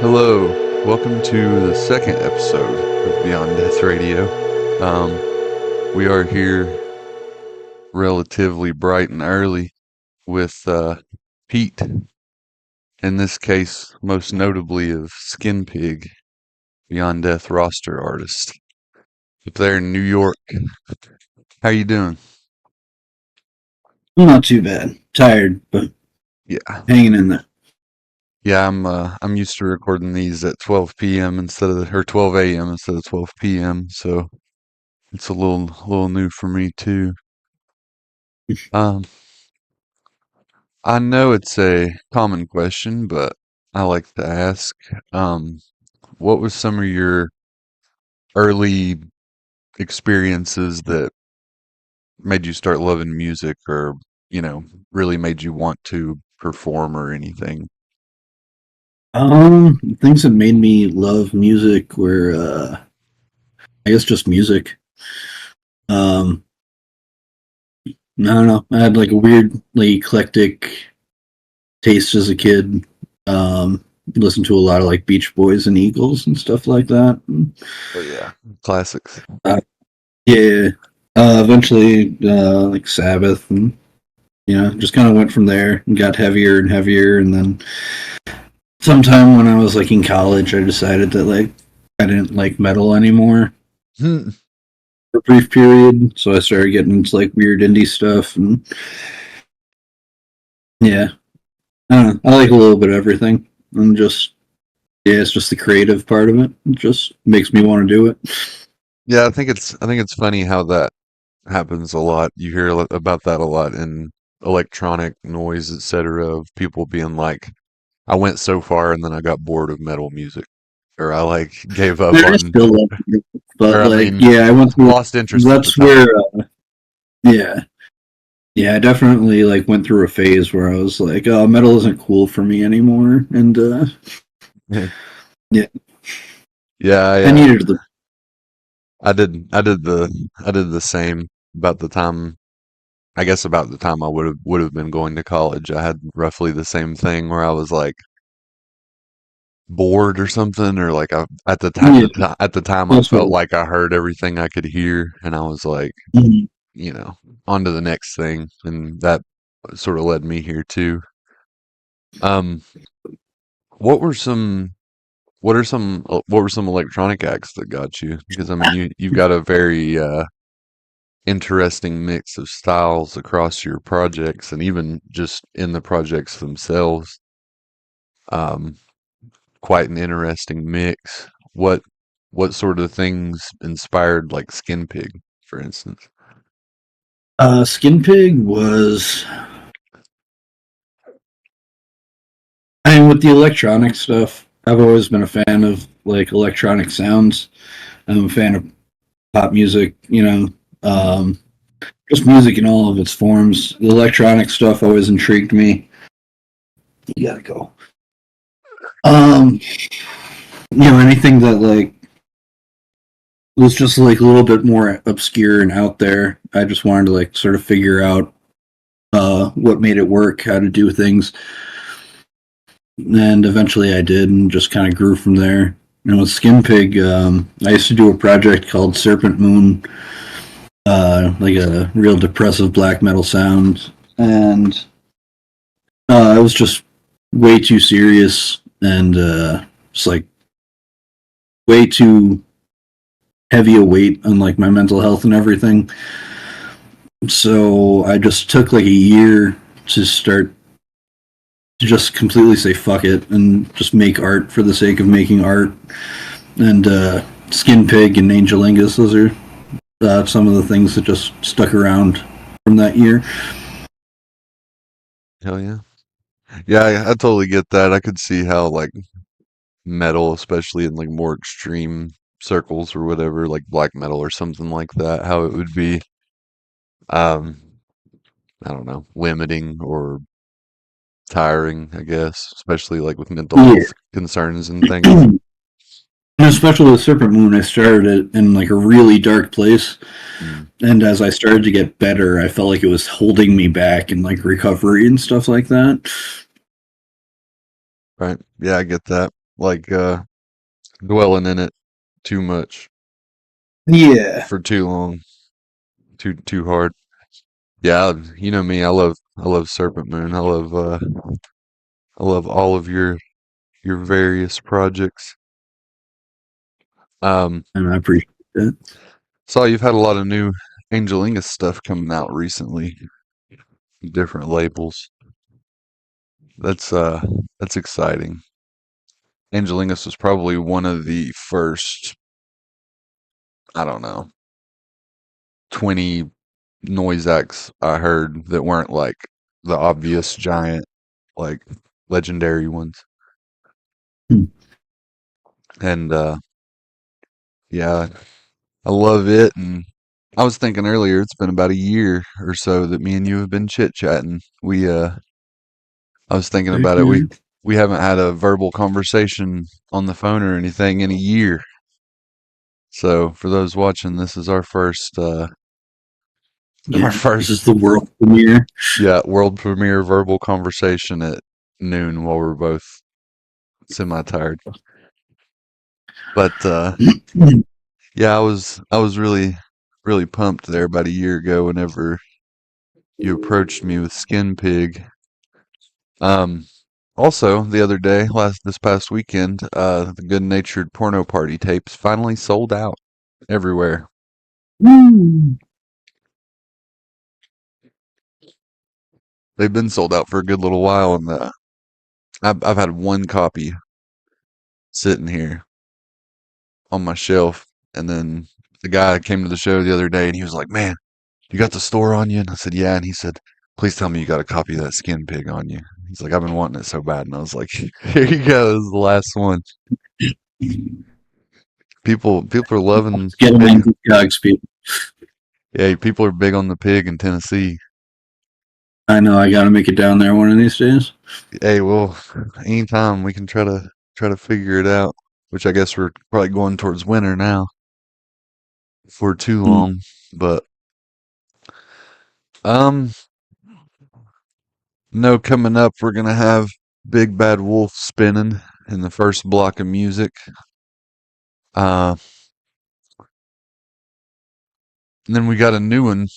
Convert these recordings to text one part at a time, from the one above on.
Hello, welcome to the second episode of Beyond Death Radio. We are here relatively bright and early with Pete, in this case, most notably of Skinpig, Beyond Death roster artist, up there in New York. How you doing? Not too bad. Tired, but Yeah, hanging in there. yeah. I'm used to recording these at 12 p.m. or 12 a.m. instead of 12 p.m. So it's a little new for me too. Um, I know it's a common question, but I like to ask, um, what was some of your early experiences that made you start loving music or, really made you want to perform or anything? Things that made me love music were, I guess, just music. Um, I don't know. I had like a weirdly eclectic taste as a kid. Listened to a lot of like Beach Boys and Eagles and stuff like that. Oh yeah, classics. Uh, yeah. Eventually, like Sabbath, and just kind of went from there and got heavier and heavier, and then sometime when I was like in college, I decided that like I didn't like metal anymore Hmm. for a brief period. So I started getting into like weird indie stuff, and yeah, I don't know. I like a little bit of everything. And just it's just the creative part of it. It just makes me want to do it. Yeah, I think it's funny how that happens a lot. You hear about that a lot in electronic noise, etc., of people being like, I went so far and then I got bored of metal music, or I like gave up I on, still love it, or but I like mean, yeah, I went through. lost interest at the That's time. where yeah. Yeah, I definitely like went through a phase where I was like, "Oh, metal isn't cool for me anymore," and yeah, Yeah, I needed the I did the same about the time. I guess about the time I would have been going to college. I had roughly the same thing where I was like bored or something, or like yeah. at the time I That's felt what. like I heard everything I could hear, and I was like, Mhm. on to the next thing, and that sort of led me here too. Um, what were some what were some electronic acts that got you? Because I mean, you've got a very interesting mix of styles across your projects, and even just in the projects themselves. Um, Quite an interesting mix. What sort of things inspired like Skin Pig, for instance? Skinpig was. I mean, with the electronic stuff, I've always been a fan of like electronic sounds. I'm a fan of pop music. Mm. Um, just music in all of its forms. The electronic stuff always intrigued me. You gotta go. Um, anything that like was just like a little bit more obscure and out there. I just wanted to like sort of figure out what made it work, how to do things, and eventually I did, and just kind of grew from there. With Skinpig, I used to do a project called Serpentmoon, like a real depressive black metal sound, and it was just way too serious and just like way too heavy a weight on like my mental health and everything. So I just took like a year to start to just completely say fuck it and just make art for the sake of making art. And Skinpig and Angelingus, those are some of the things that just stuck around from that year. Hell yeah. Yeah, I totally get that. I could see how like metal, especially in like more extreme circles or whatever, like black metal or something like that, how it would be um I don't know, limiting or tiring, I guess, especially like with mental Yeah. health concerns and things. And especially with Serpent Moon, I started it in like a really dark place, Mm, and as I started to get better, I felt like it was holding me back in like recovery and stuff like that. right. Yeah, I get that. like dwelling in it too much Yeah, for too long, too hard. Yeah, you know me. I love Serpentmoon. I love all of your various projects. Um, and I appreciate that. saw you've had a lot of new Angelingus stuff coming out recently, different labels. That's that's exciting. Angelingus was probably one of the first, I don't know, 20 noise acts I heard that weren't like the obvious giant, like legendary ones. Hmm. And yeah, I love it. And I was thinking earlier, it's been about a year or so that me and you have been chit chatting. I was thinking Heck about it. yeah. We haven't had a verbal conversation on the phone or anything in a year. So for those watching, this is our Yeah, this is first, the world premiere. yeah, world premiere verbal conversation at noon while we're both semi-tired. But yeah, I was really pumped there about a year ago whenever you approached me with Skinpig. Um, also the other day, this past weekend, the Good Natured Porno Party tapes finally sold out everywhere. Woo. They've been sold out for a good little while, and I've had one copy sitting here on my shelf, and then the guy came to the show the other day, and he was like, "Man, you got the store on you?" And I said, "Yeah." And he said, "Please tell me you got a copy of that Skinpig on you." He's like, "I've been wanting it so bad." And I was like, "Here you go. This is the last one." People are loving Get them big. on Godspeed. Yeah, people are big on the pig in Tennessee. I know I got to make it down there one of these days. Hey, well, anytime we can try to figure it out. Which I guess we're probably going towards winter now for too Mm. long. But um, no, coming up we're gonna have Big Bad Wolf spinning in the first block of music. Uh, and then we got a new one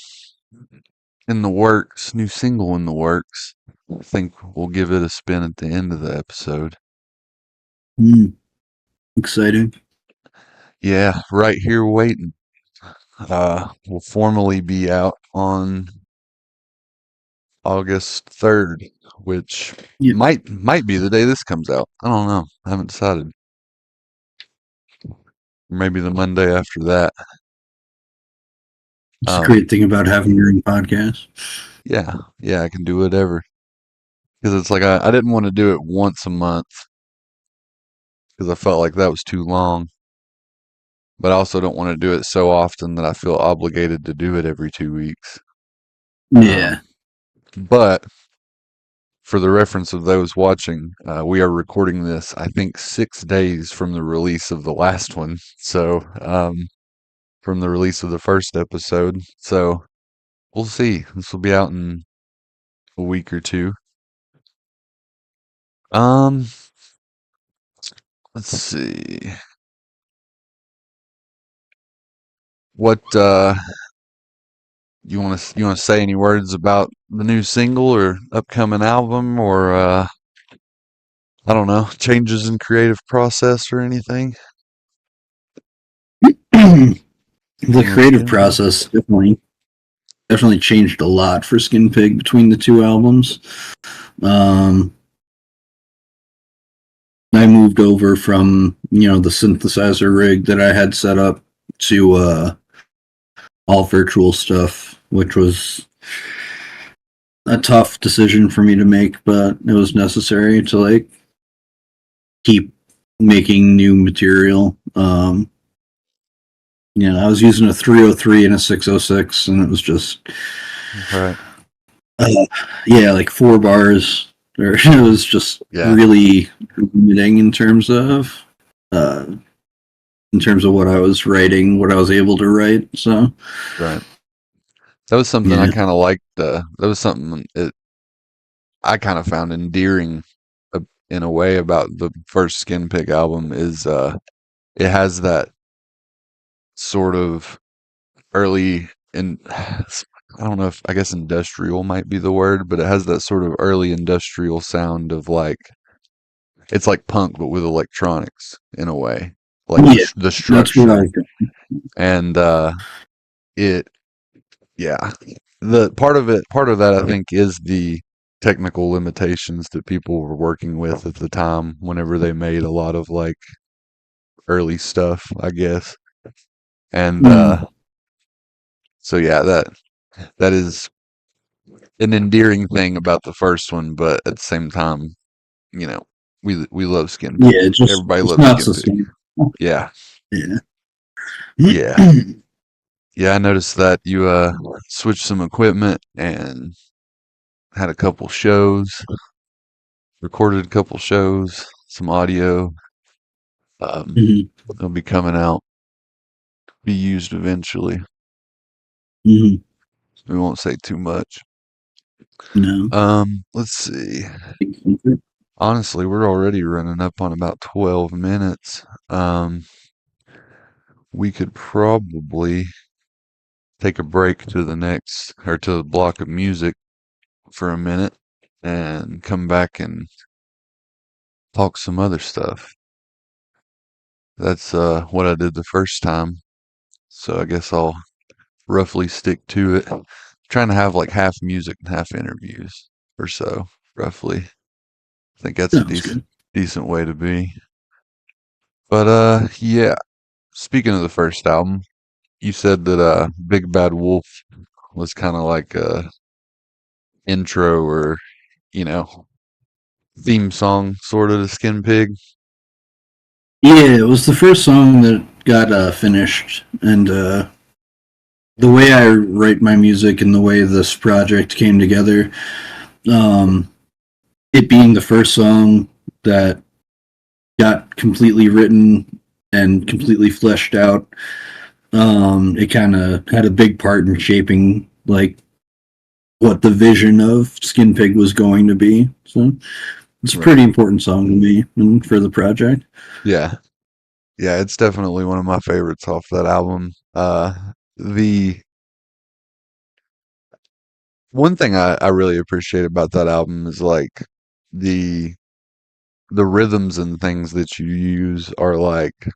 in the works, new single in the works. I think we'll give it a spin at the end of the episode. Mm. Exciting. Yeah, right here waiting. Will formally be out on August 3rd, which Yeah, might be the day this comes out. I don't know. I haven't decided. Maybe the Monday after that. it's a Um, great thing about having your own podcast. yeah, I can do whatever. Because it's like I didn't want to do it once a month because I felt like that was too long. But I also don't want to do it so often that I feel obligated to do it every 2 weeks. Yeah. Um, but for the reference of those watching, we are recording this, I think, 6 days from the release of the last one. So, from the release of the first episode. So, we'll see. This will be out in a week or two. Um, let's see. What you want to say any words about the new single or upcoming album or I don't know, changes in creative process or anything? The You want to say creative anything? process definitely changed a lot for Skinpig between the two albums. Um, I moved over from the synthesizer rig that I had set up to all virtual stuff, which was a tough decision for me to make, but it was necessary to like keep making new material. I was using a 303 and a 606, and it was just Right. yeah, like 4 bars. Or it was just Yeah. really limiting uh, in terms of what I was writing, what I was able to write. So Right. That was something I yeah, kind of liked. That was something I kind of found endearing in a way about the first Skinpig album is it has that sort of early and I don't know if I guess industrial might be the word, but it has that sort of early industrial sound of like it's like punk but with electronics in a way, like Yeah, the that's what structure I. and it yeah the part of that I think is the technical limitations that people were working with at the time whenever they made a lot of like early stuff, I guess. And Mm, so yeah, that is an endearing thing about the first one, but at the same time, you know, we love Skin yeah, Pig. Everybody it's loves not Skin Pig. sustainable. Yeah. Yeah. Yeah. Yeah, I noticed that you switched some equipment and had a couple shows, recorded a couple shows, some audio. Mhm, It'll be coming out, be used eventually. mhm. We won't say too much. No. Let's see. Honestly, we're already running up on about 12 minutes. We could probably take a break to the next or to the block of music for a minute and come back and talk some other stuff. That's what I did the first time. So I guess I'll roughly stick to it. Trying to have like half music and half interviews or so, roughly. I think that's a Sounds good. decent way to be. But yeah, speaking of the first album, you said that Big Bad Wolf was kind of like a intro or, you know, theme song sort of to Skin Pig. Yeah, it was the first song that got finished, and the way I write my music and the way this project came together, um, it being the first song that got completely written and completely fleshed out, it kind of had a big part in shaping like what the vision of Skin Pig was going to be. So it's a Right. pretty important song to me and for the project. Yeah. Yeah, it's definitely one of my favorites off that album. The one thing I really appreciate about that album is like the the rhythms and things that you use are like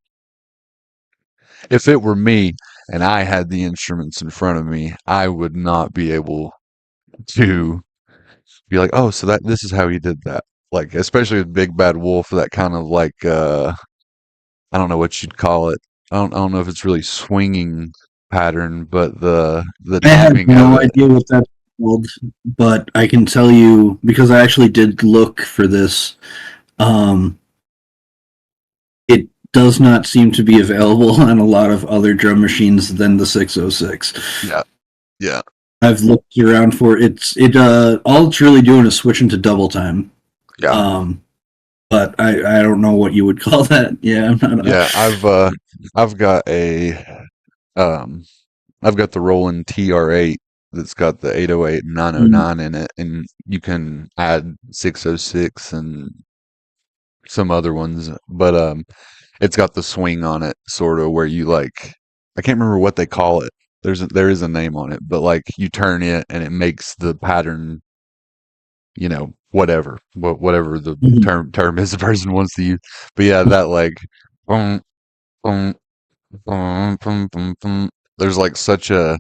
if it were me and I had the instruments in front of me, I would not be able to be like, oh, so that this is how he did that. Like especially with Big Bad Wolf, that kind of like I don't know what you'd call it. I don't know if it's really swinging pattern, but the I have timing of no it. idea what that's called, but I can tell you because I actually did look for this. Um, it does not seem to be available on a lot of other drum machines than the 606. Yeah, yeah, I've looked around for it. All it's really doing is switching to double time. yeah, Um, but I don't know what you would call that. Yeah, I'm not. yeah. I've got a um I've got the Roland TR8 that's got the 808 and Mm, 909 in it, and you can add 606 and some other ones, but it's got the swing on it, sort of where you like I can't remember what they call it. There is a name on it, but like you turn it and it makes the pattern, you know, whatever the mhm. term is the person wants to use. But yeah, that like boom, boom, boom, boom, boom, boom. There's like such a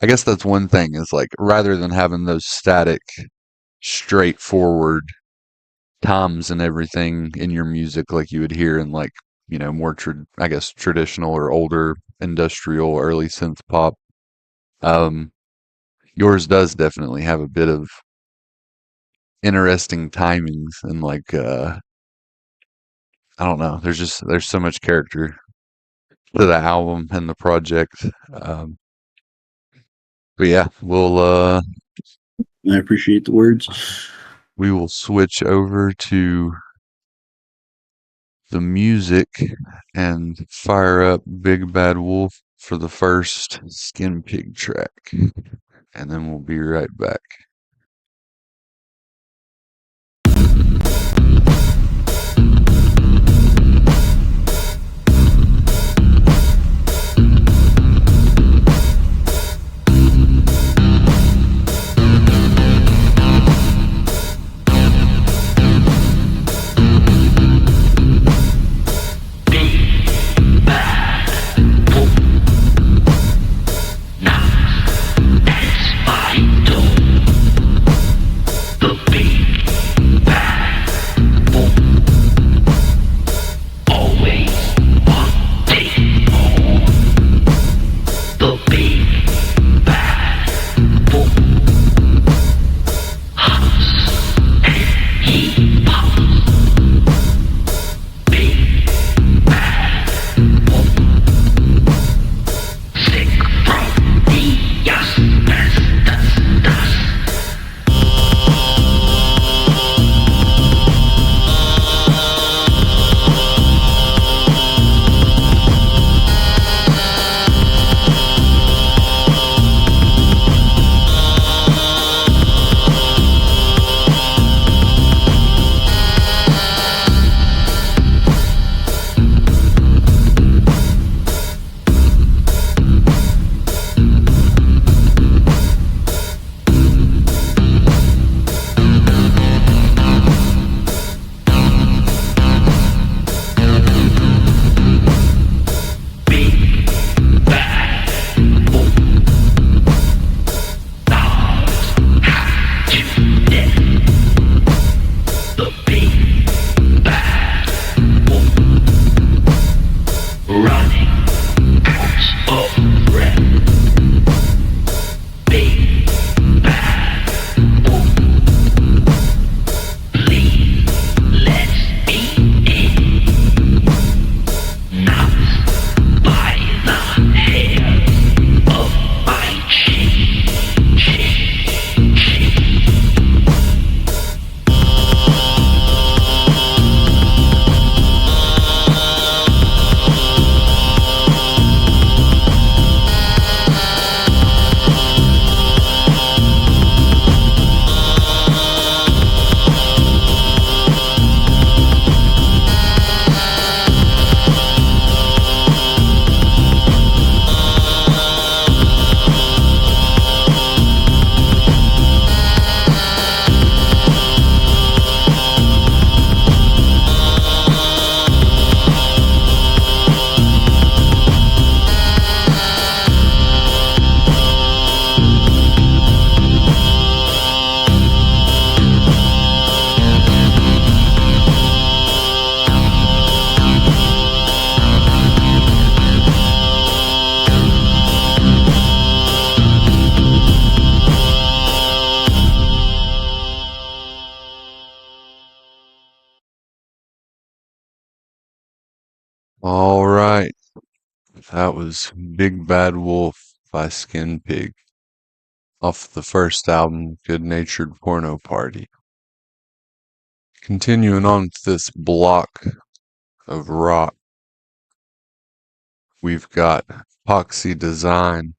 I guess that's one thing is like rather than having those static, straightforward toms and everything in your music like you would hear in like, you know, more I guess traditional or older industrial early synth pop. Um, yours does definitely have a bit of interesting timings and like I don't know, there's so much character to the album and the project. Um, but yeah, I appreciate the words. we will switch over to the music and fire up Big Bad Wolf for the first Skin Pig track. And then we'll be right back. All right. That was Big Bad Wolf by Skinpig off the first album, Good Natured Porno Party. Continuing on to this block of rock, we've got Epoxy Design.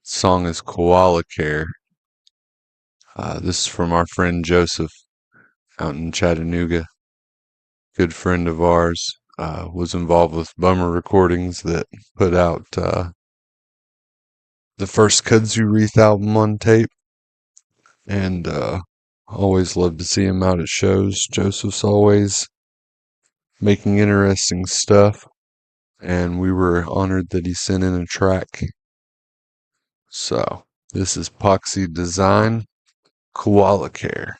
Song is Koala Care. This is from our friend Joseph out in Chattanooga. Good friend of ours. Was involved with Bummer Recordings that put out the first Kudzu Wreath album on tape. And always love to see him out at shows. Joseph's always making interesting stuff. And we were honored that he sent in a track. So, this is Epoxy Design, Koala Care.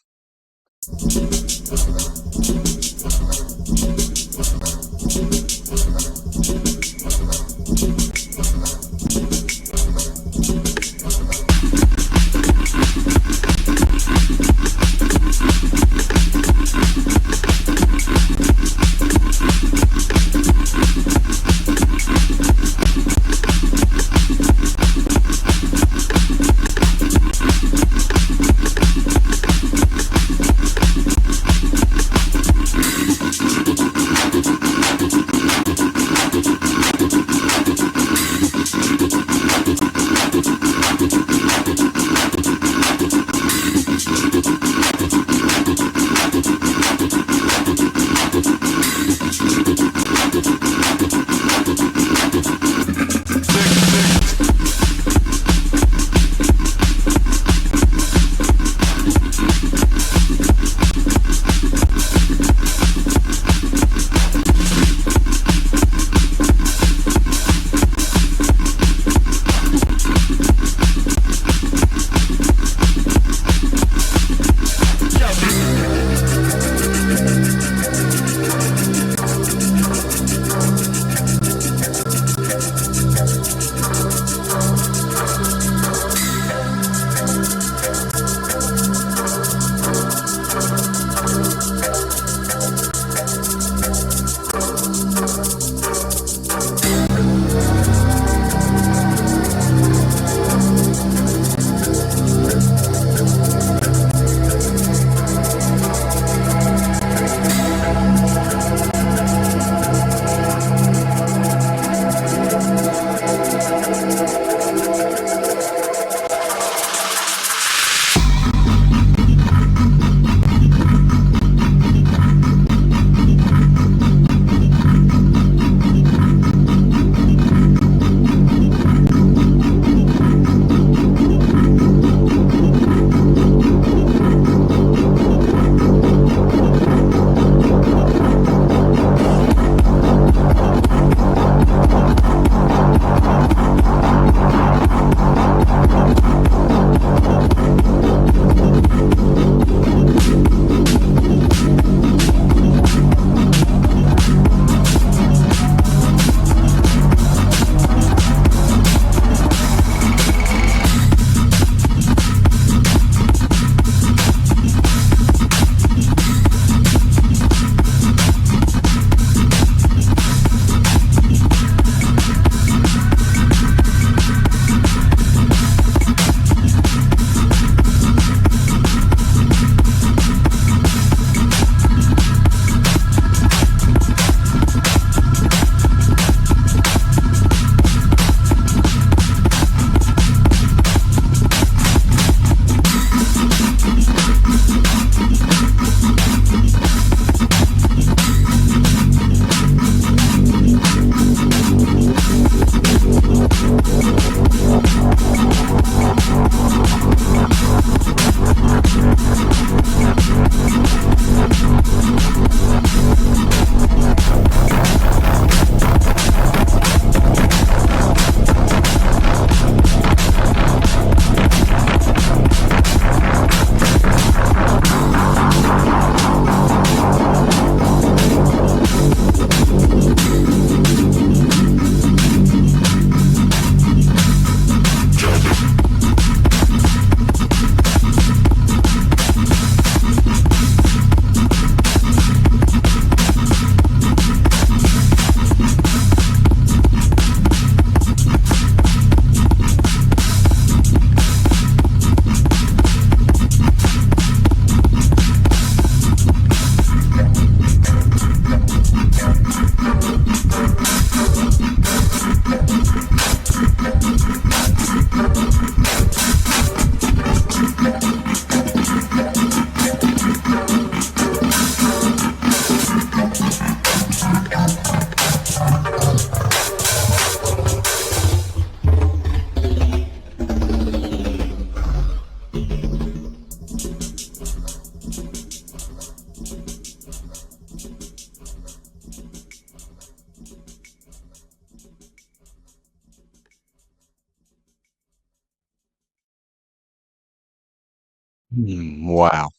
Wow.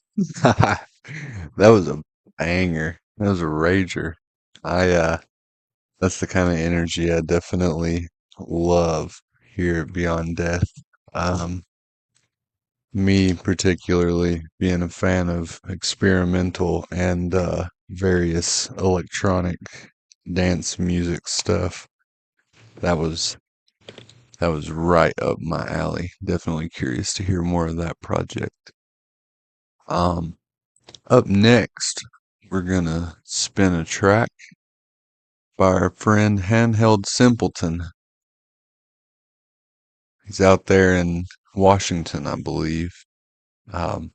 That was a banger. That was a rager. That's the kind of energy I definitely love here at Beyond Death. Um, Me particularly being a fan of experimental and various electronic dance music stuff. That was that was right up my alley. Definitely curious to hear more of that project. Um, Up next, we're gonna spin a track by our friend Handheld Simpleton. He's out there in Washington, I believe. Um,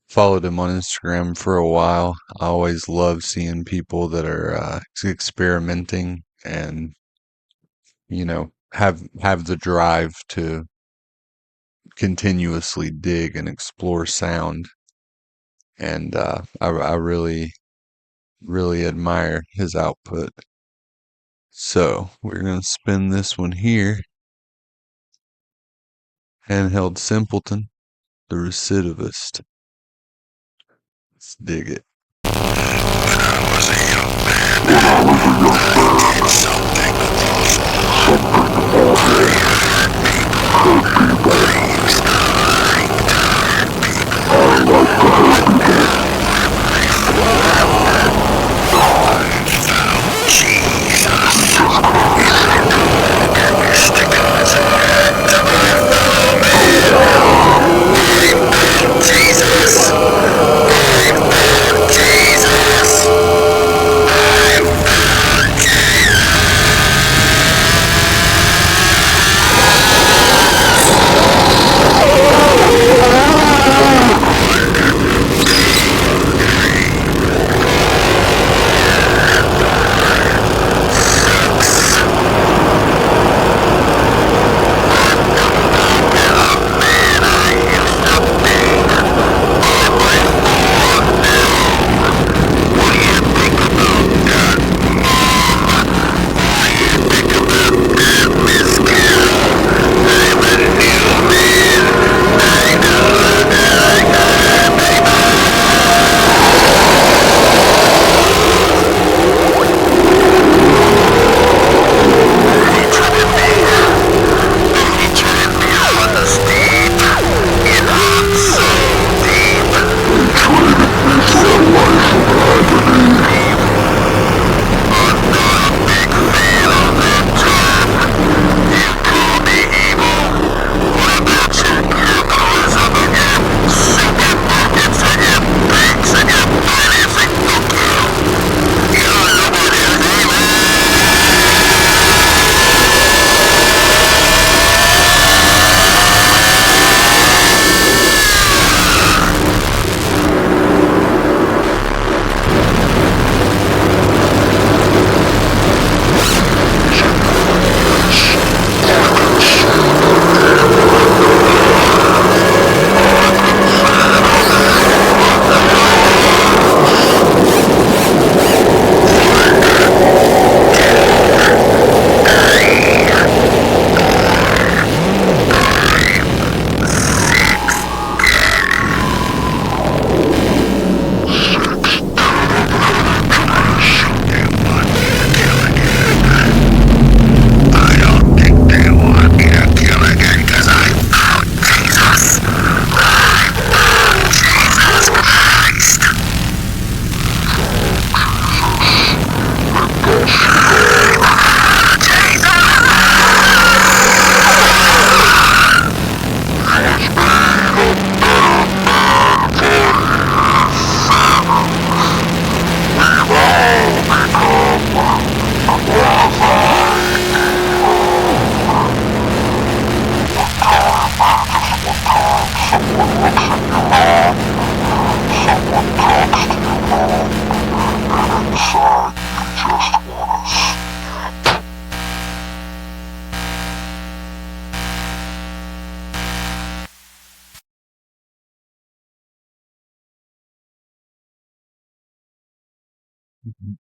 Followed him on Instagram for a while. I always love seeing people that are experimenting and have the drive to continuously dig and explore sound. And I really admire his output. So we're gonna spin this one here. Handheld Simpleton, the recidivist. Let's dig it.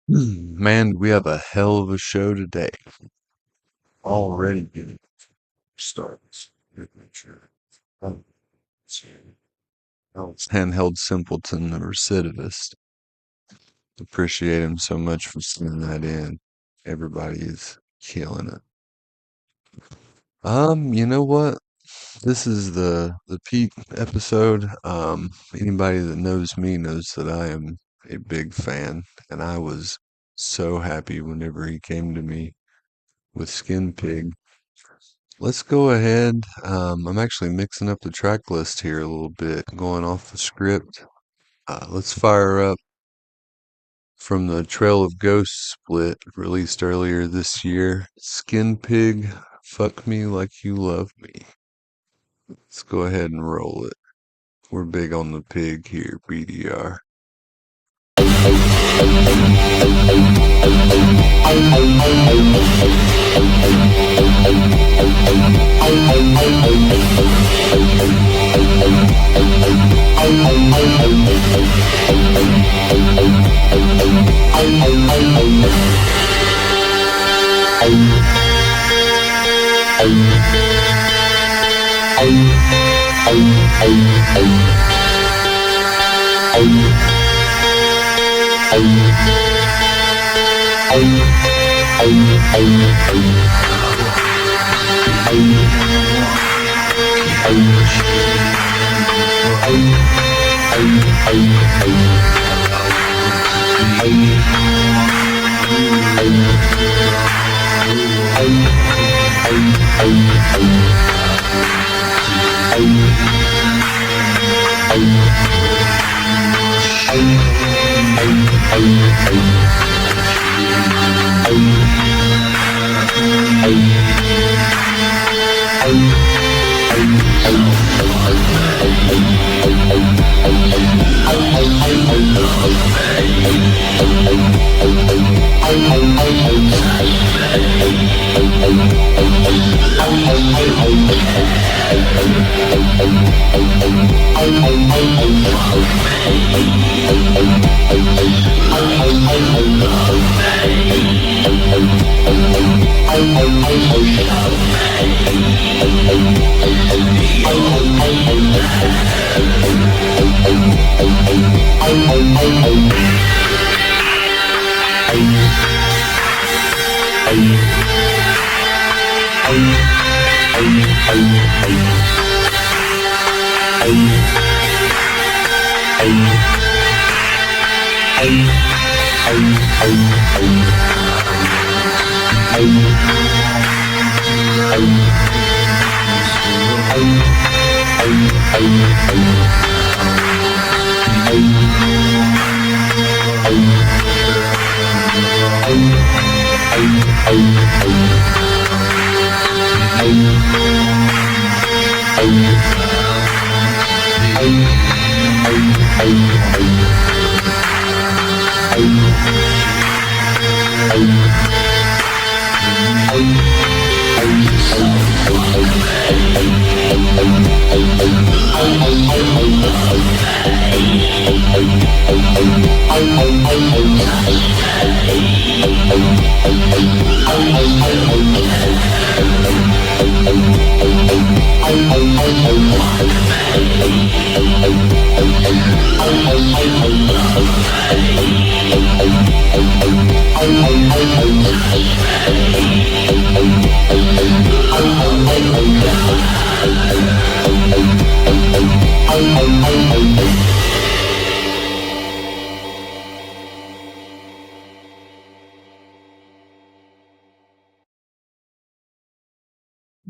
Man, we have a hell of a show today. Already getting starts. Handheld Simpleton, the recidivist. Appreciate him so much for sending that in. Everybody is killing it. You know what? This is the Pete episode. Anybody that knows me knows that I am a big fan, and I was so happy whenever he came to me with Skinpig. Let's go ahead. I'm actually mixing up the track list here a little bit, going off the script. Let's fire up from the Trail of Ghosts split released earlier this year. Skinpig, Fuck Me Like You Love Me. Let's go ahead and roll it. We're big on the pig here, BDR.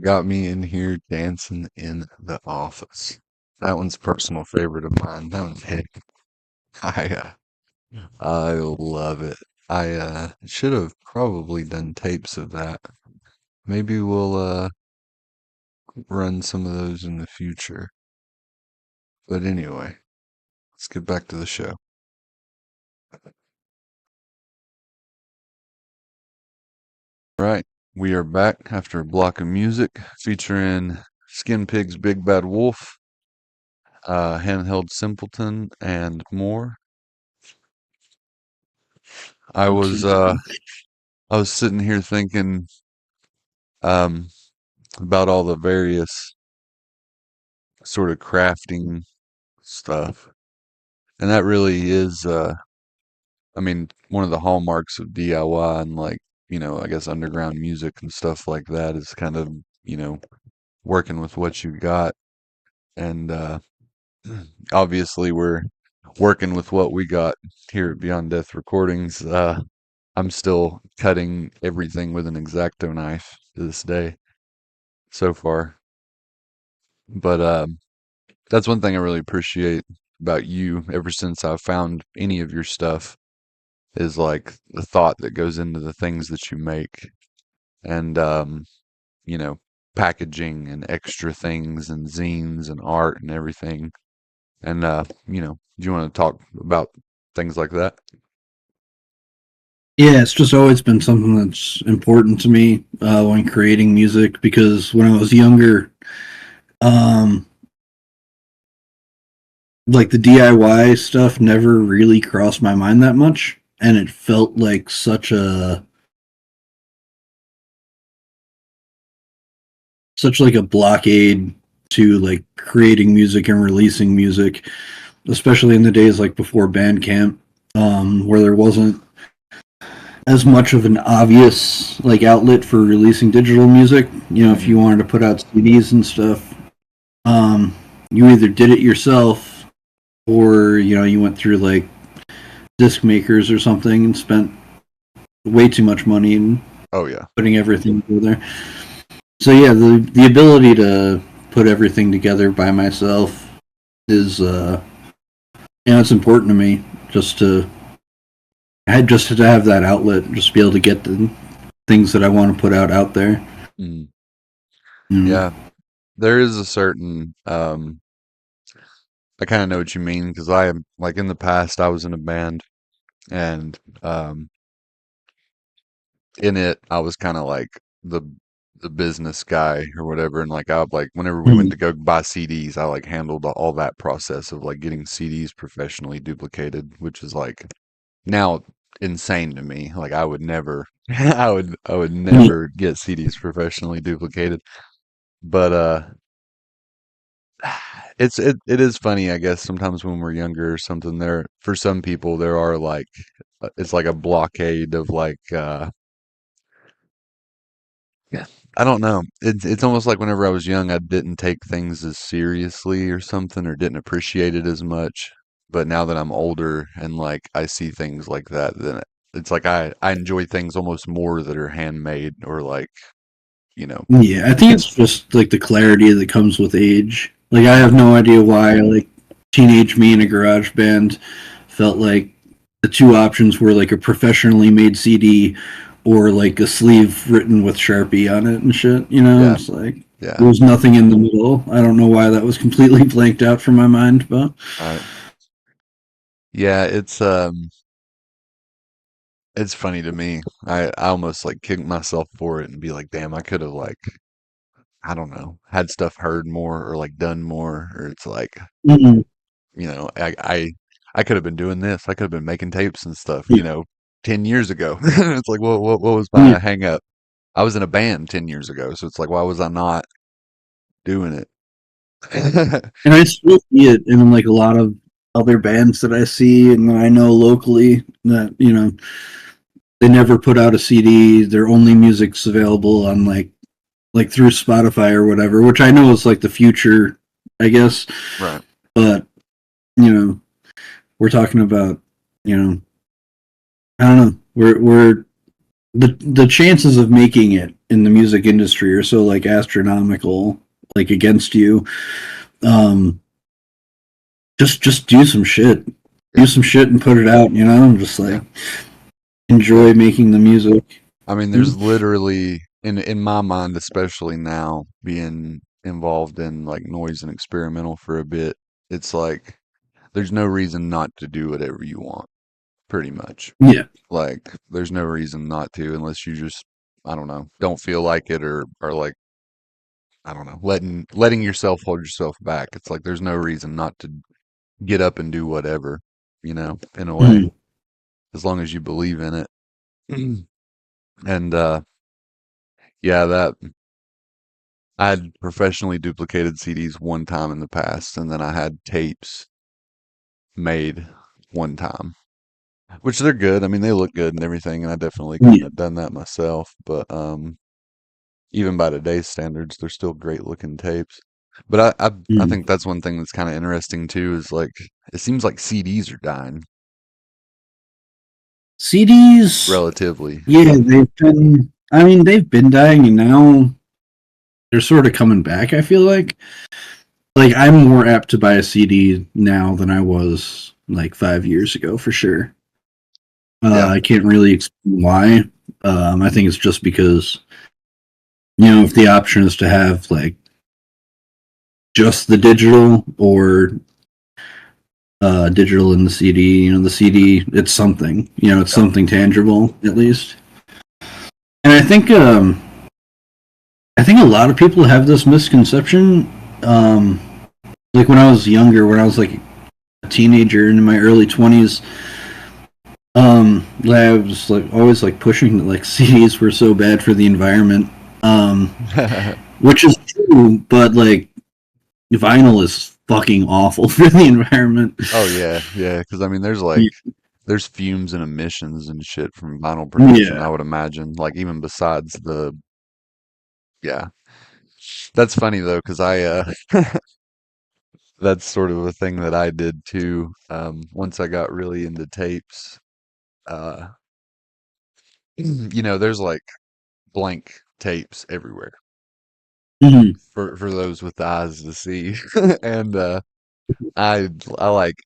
Got me in here dancing in the office. That one's a personal favorite of mine. That one's heck. I I love it. I should have probably done tapes of that. Maybe we'll run some of those in the future. But anyway, let's get back to the show. Right, we are back after a block of music featuring Skinpig's Big Bad Wolf, Handheld Simpleton, and more. I was uh I was sitting here thinking um about all the various sort of crafting stuff. And that really is I mean, one of the hallmarks of DIY and like, I guess underground music and stuff like that is kind of, you know, working with what you got. And obviously we're working with what we got here at Beyond Death Recordings. I'm still cutting everything with an X-Acto knife to this day so far. But that's one thing I really appreciate about you ever since I found any of your stuff is like the thought that goes into the things that you make and you know, packaging and extra things and zines and art and everything. And do you want to talk about things like that? Yeah, it's just always been something that's important to me when creating music because when I was younger, um, like the DIY stuff never really crossed my mind that much, and it felt like such like a blockade to like creating music and releasing music, especially in the days like before Bandcamp, where there wasn't as much of an obvious like outlet for releasing digital music. You know, if Hmm. you wanted to put out CDs and stuff, um, you either did it yourself or you went through like disc makers or something and spent way too much money in Oh yeah. putting everything together. So yeah, the ability to put everything together by myself is it's important to me just to I had just to have that outlet, just be able to get the things that I want to put out there. Mm. Mm. Yeah. There is a certain I kind of know what you mean because I am like in the past I was in a band and in it I was kind of like the the business guy or whatever and like I like whenever we went Mm. to go buy CDs I like handled all that process of like getting CDs professionally duplicated, which is like now insane to me. Like I would never I would Yeah. never get CDs professionally duplicated. But it is funny, I guess, sometimes when we're younger or something there for some people there are like it's like a blockade of like yeah. I don't know. It's almost like whenever I was young I didn't take things as seriously or something or didn't appreciate it as much. But now that I'm older and like I see things like that, then it's like I enjoy things almost more that are handmade or like, you know. Yeah, I think it's just like the clarity that comes with age. Like I have Mhm. no idea why like teenage me in a garage band felt like the two options were like a professionally made CD or like a sleeve written with Sharpie on it and shit, Yeah. It's like Yeah. there was nothing in the middle. I don't know why that was completely blanked out from my mind, but Right. Yeah, it's funny to me. I almost like kick myself for it and be like, damn, I could have like I don't know, had stuff heard more or like done more or it's like, mm, I could have been doing this. I could have been making tapes and stuff, yeah, 10 years ago. It's like, what was yeah. my hang up? I was in a band 10 years ago, so it's like, why was I not doing it? And I still see it in like a lot of other bands that I see and that I know locally that, they never put out a CD. Their only music's available on like through Spotify or whatever, which I know is like the future, I guess. Right. But you know, we're talking about you know, I don't know. We're the chances of making it in the music industry are so like astronomical, like against you. Um, just do some shit, do Yeah. some shit and put it out. I'm just Yeah. like Yeah. enjoy making the music. I mean, there's literally in my mind, especially now, being involved in like noise and experimental for a bit, it's like there's no reason not to do whatever you want, pretty much. Yeah. Like there's no reason not to unless you just I don't know, don't feel like it or like I don't know, letting yourself hold yourself back. It's like there's no reason not to get up and do whatever, in a way. Mm. as long as you believe in it. And yeah, that I had professionally duplicated CDs one time in the past, and then I had tapes made one time, which they're good. I mean, they look good and everything, and I definitely couldn't Yeah. have done that myself. But even by today's standards, they're still great looking tapes. But I Mm. think that's one thing that's kind of interesting too is like it seems like CDs are dying CDs, relatively. yeah, they've been. I mean, they've been dying, and now they're sort of coming back. I feel like I'm more apt to buy a CD now than I was like 5 years ago for sure. Yeah, I can't really explain why. I think it's just because if the option is to have like just the digital or digital in the CD, the CD it's something. It's yeah, something tangible at least. And I think a lot of people have this misconception. Um, like when I was younger, when I was like a teenager and in my early 20s, I was like always like pushing that like CDs were so bad for the environment, um, yeah. which is true, but like vinyl is fucking awful for the environment. Oh yeah, yeah. Because I mean, Yeah, there's fumes and emissions and shit from vinyl production. yeah, I would imagine, like even besides the yeah. That's funny though, because that's sort of a thing that I did too. Once I got really into tapes, uh, there's like blank tapes everywhere mhm, for those with the eyes to see, and I I like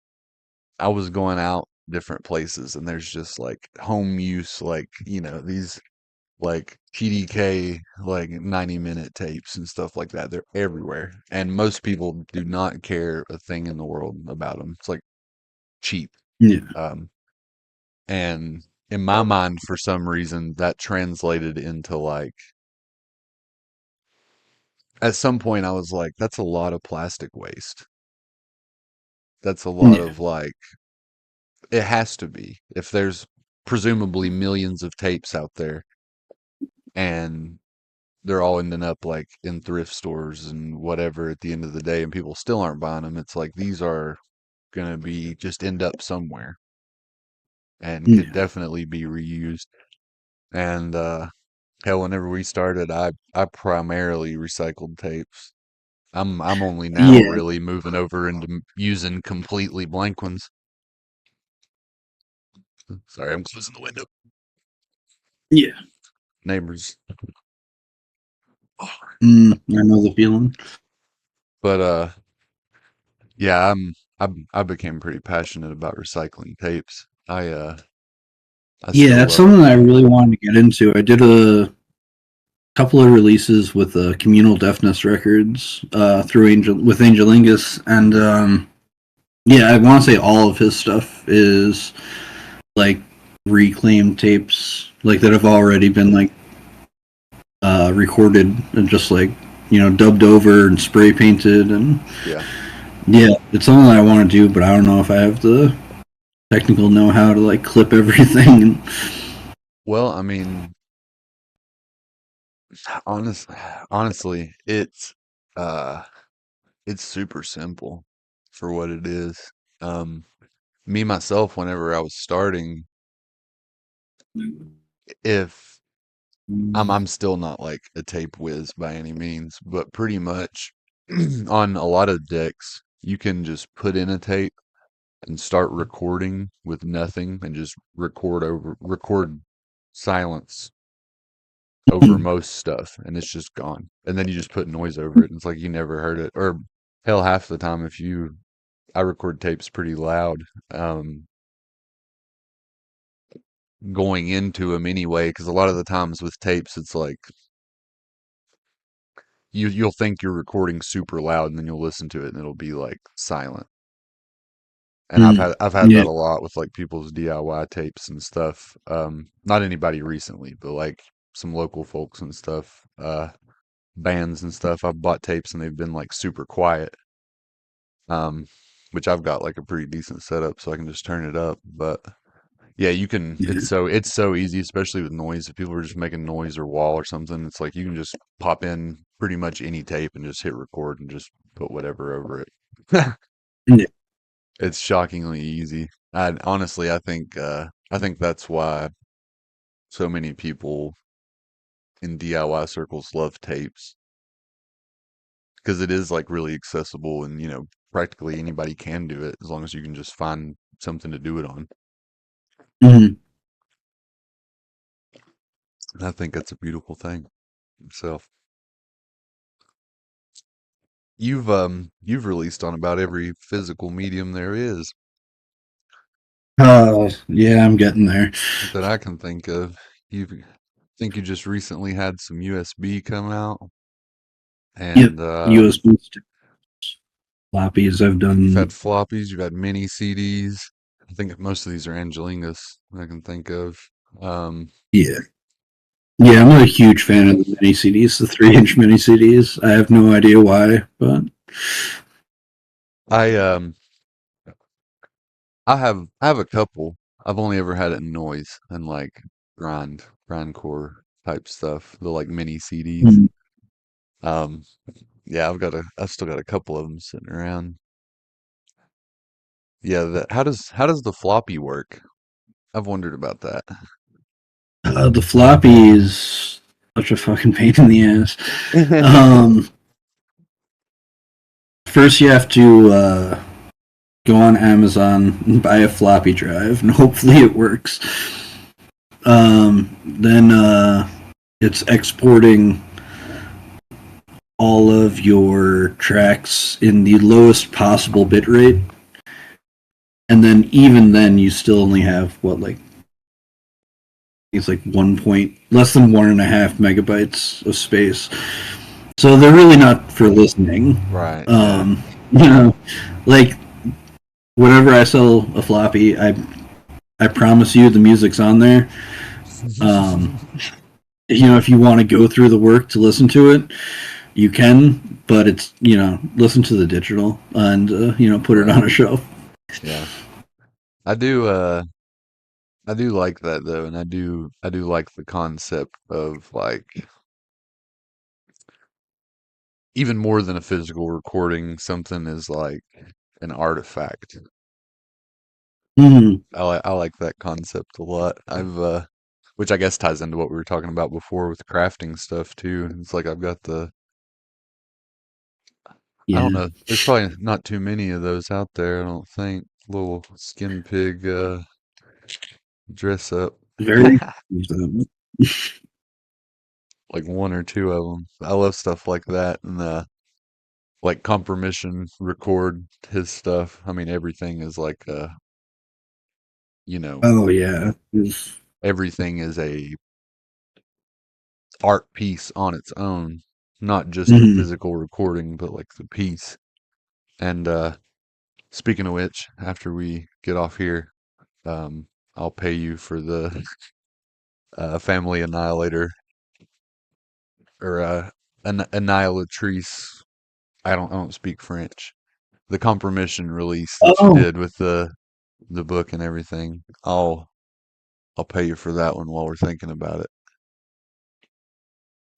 I was going out different places, and there's just like home use, like these like TDK like 90-minute tapes and stuff like that. They're everywhere, and most people do not care a thing in the world about them. It's like cheap. yeah, Um, and in my mind, for some reason, that translated into like, at some point, I was like, that's a lot of plastic waste. That's a lot yeah, of like, it has to be. If there's presumably millions of tapes out there and they're all ending up like in thrift stores and whatever at the end of the day, and people still aren't buying them, it's like these are going to be just end up somewhere and could yeah, definitely be reused. And hell, whenever we started, I primarily recycled tapes. I'm only now yeah, really moving over into using completely blank ones. Sorry, I'm closing the window. yeah. Neighbors. I know the feeling. But yeah, I became pretty passionate about recycling tapes. I Yeah, still that's love it. something that I really wanted to get into. I did a couple of releases with Communal Deafness Records through Angelingus, and yeah, I want to say all of his stuff is like reclaimed tapes, like that have already been like recorded and just like dubbed over and spray painted, and Yeah. yeah, it's something that I want to do, but I don't know if I have the technical know-how to like clip everything. Well, I mean, honest, honestly, uh it's super simple for what it is. Um, Me myself, whenever I was starting, if I'm still not like a tape whiz by any means, but pretty much on a lot of decks, you can just put in a tape and start recording with nothing and just record silence over most stuff and it's just gone. And then you just put noise over it and it's like you never heard it. Or hell, half the time if you I record tapes pretty loud. Um Going into them anyway, because a lot of the times with tapes, it's like you'll think you're recording super loud, and then you'll listen to it, and it'll be like silent. And Mm. I've had Yeah, that a lot with like people's DIY tapes and stuff. Not anybody recently, but like some local folks and stuff, bands and stuff. I've bought tapes and they've been like super quiet. Um, which I've got like a pretty decent setup, so I can just turn it up. But Yeah, you can. Yeah. It's so easy, especially with noise. If people are just making noise or wall or something, it's like you can just pop in pretty much any tape and just hit record and just put whatever over it. Yeah. It's shockingly easy. I think that's why so many people in DIY circles love tapes because it is like really accessible and practically anybody can do it as long as you can just find something to do it on. Mhm. And I think that's a beautiful thing. So you've released on about every physical medium there is Yeah, I'm getting there. that I can think of. You think you just recently had some USB come out Yep. and USB floppies. I've you've had done. floppies, you've had mini CDs. I think most of these are Angelingus I can think of. Um, Yeah. Yeah, I'm not a huge fan of the mini CDs, the 3-inch mini CDs. I have no idea why, but I um I have a couple. I've only ever had it in noise and like grindcore type stuff, the like mini CDs. mm, Um, yeah, I've still got a couple of them sitting around. Yeah, how does the floppy work? I've wondered about that. the floppy is such a fucking pain in the ass. Um, First, you have to go on Amazon and buy a floppy drive, and hopefully it works. Then it's exporting all of your tracks in the lowest possible bit rate, and then even then, you still only have what, like, it's like less than 1.5 megabytes of space. So they're really not for listening. Right, yeah. Um, you know, like whenever I sell a floppy, I promise you the music's on there. Um, if you want to go through the work to listen to it, you can, but it's listen to the digital and put it Right. on a shelf. Yeah. I do I do like that though, and I do like the concept of like even more than a physical recording, something is like an artifact. Mm, I like that concept a lot. Which I guess ties into what we were talking about before with crafting stuff too. It's like I've got I don't yeah, know. There's probably not too many of those out there. I don't think little skin pig dress up. very. Like one or two of them. I love stuff like that, and like compromission record his stuff. I mean, everything is like you know, Oh yeah. everything is a art piece on its own, not just the Mm, physical recording, but like the piece. And speaking of which, after we get off here, I'll pay you for the Family Annihilator or Annihilatrice. I don't speak French. The compromission release that you oh, did with the book and everything. I'll pay you for that one while we're thinking about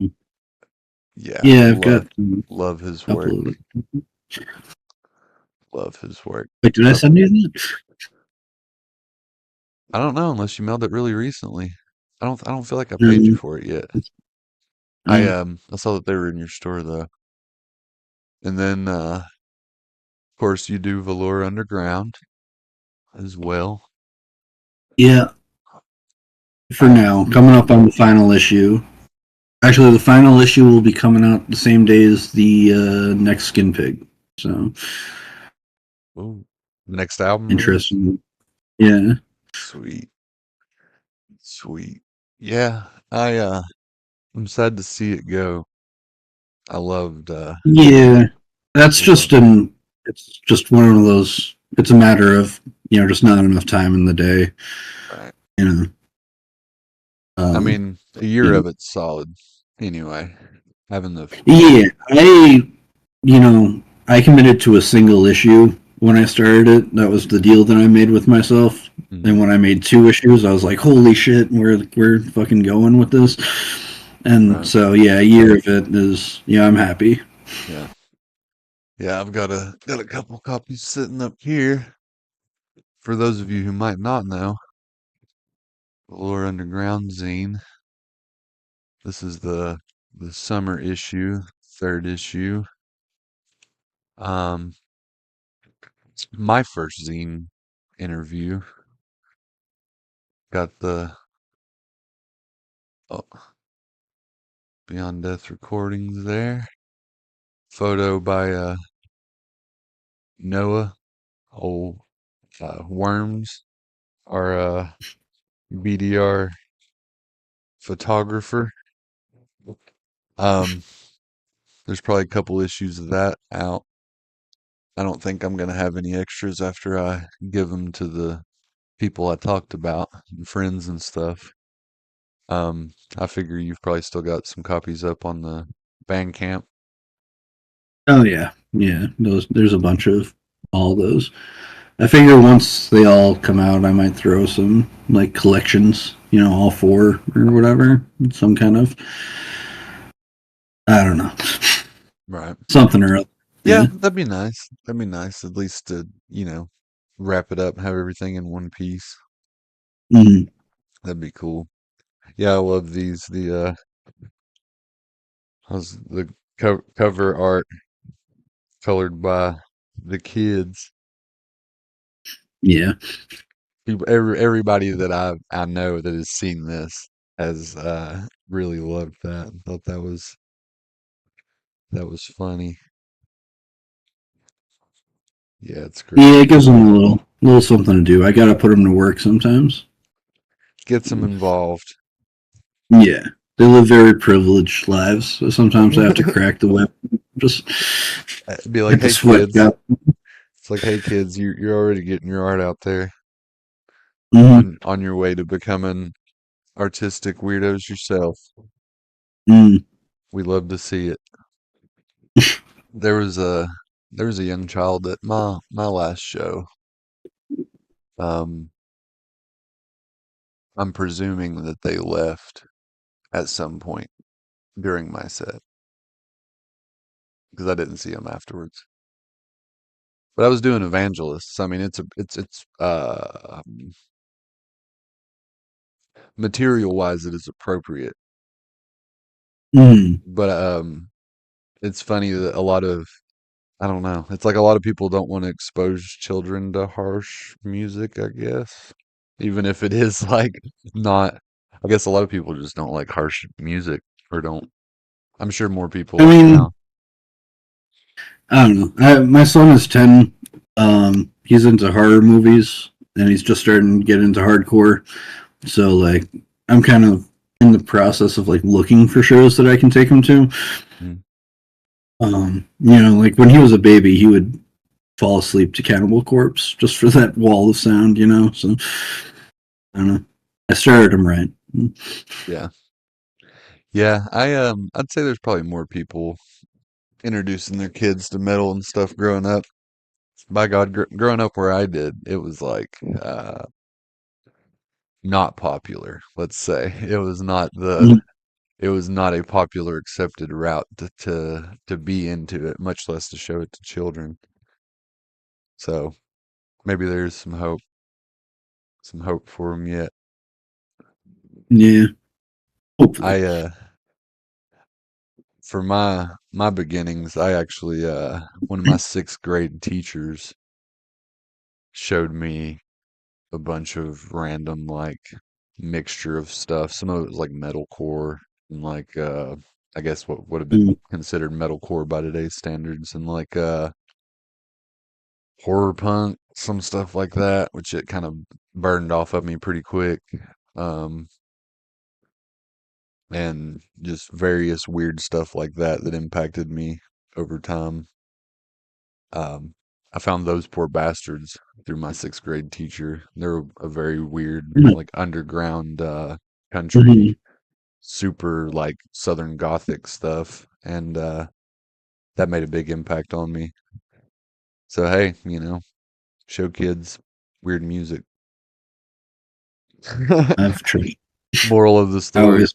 it. Yeah, yeah. I've got a love his couple work. of them. Love his work. Wait, did I Uh, send you that? I don't know unless you mailed it really recently. I don't feel like I paid you Um, for it yet. uh, I saw that they were in your store though. And then of course you do Velour Underground as well. yeah. For I now, coming up on the final issue. Actually, the final issue will be coming out the same day as the next Skinpig. So ooh, next album release? interesting. Yeah. Sweet. Sweet. Yeah, I'm sad to see it go. I loved Yeah. That's I loved it. it's just one of those. It's a matter of just not enough time in the day. Right. You know. I Um. mean, a year You know. of it's solid. Anyway, having the Yeah. I committed to a single issue when I started it, that was the deal that I made with myself. Mhm. And when I made 2 issues, I was like, "Holy shit, we're fucking going with this." And Right. so yeah, a year of it is yeah, I'm happy. Yeah. Yeah, I've got a couple copies sitting up here. For those of you who might not know, Velour Underground zine. This is the summer issue, third issue. Um, my first zine interview. Got the oh, Beyond Death recordings there. Photo by Noah. Old Worms, our BDR photographer. Um, there's probably a couple issues of that out. I don't think I'm gonna have any extras after I give them to the people I talked about, and friends and stuff. I figure you've probably still got some copies up on the Bandcamp. Oh yeah, yeah. Those there's a bunch of all those. I figure once they all come out, I might throw some like collections, all four or whatever, some kind of I don't know, Right. something or other. Yeah, Yeah. that'd be nice. That'd be nice, at least to, wrap it up and have everything in one piece. Mm, That'd be cool. Yeah, I love these. How's the cover art colored by the kids. yeah. Everybody that I know that has seen this has really loved that. Thought that was funny. Yeah, it's Yeah, great. it gives them a little something to do. I gotta put them to work sometimes. Gets them involved. Yeah, they live very privileged lives, so sometimes I have to crack the whip. Just Be like, get the hey sweat kids. out. It's like, hey kids, you're already getting your art out there Mm-hmm. on your way to becoming artistic weirdos yourself. Mm, We love to see it. There was a there was a young child at my last show. Um, I'm presuming that they left at some point during my set because I didn't see them afterwards. But I was doing evangelists. I mean, it's material wise it is appropriate, mm. but it's funny that a lot of I don't know. It's like a lot of people don't want to expose children to harsh music, I guess. Even if it is like not, I guess a lot of people just don't like harsh music or don't. I'm sure more people I are mean, now. I don't know. My son is 10. He's into horror movies, and he's just starting to get into hardcore. So like, I'm kind of in the process of like looking for shows that I can take him to. Mm. Like when he was a baby, he would fall asleep to Cannibal Corpse just for that wall of sound. So I don't know. I started him right. Yeah. Yeah, I'd say there's probably more people introducing their kids to metal and stuff growing up. By God, growing up where I did, it was like not popular, let's say. It was not a popular accepted route to be into it, much less to show it to children. So maybe there's some hope for them yet. Yeah, hopefully. I for my beginnings, I actually one of my sixth grade teachers showed me a bunch of random like mixture of stuff. Some of it was like metalcore and like I guess what would have been Mm, considered metalcore by today's standards and like horror punk, some stuff like that, which it kind of burned off of me pretty quick. Um, and just various weird stuff like that that impacted me over time. Um, I found those poor bastards through my sixth grade teacher. They're a very weird, like underground country, mhm. super like Southern Gothic stuff, and that made a big impact on me. So hey, show kids weird music. I've tried. Moral of the I story. always.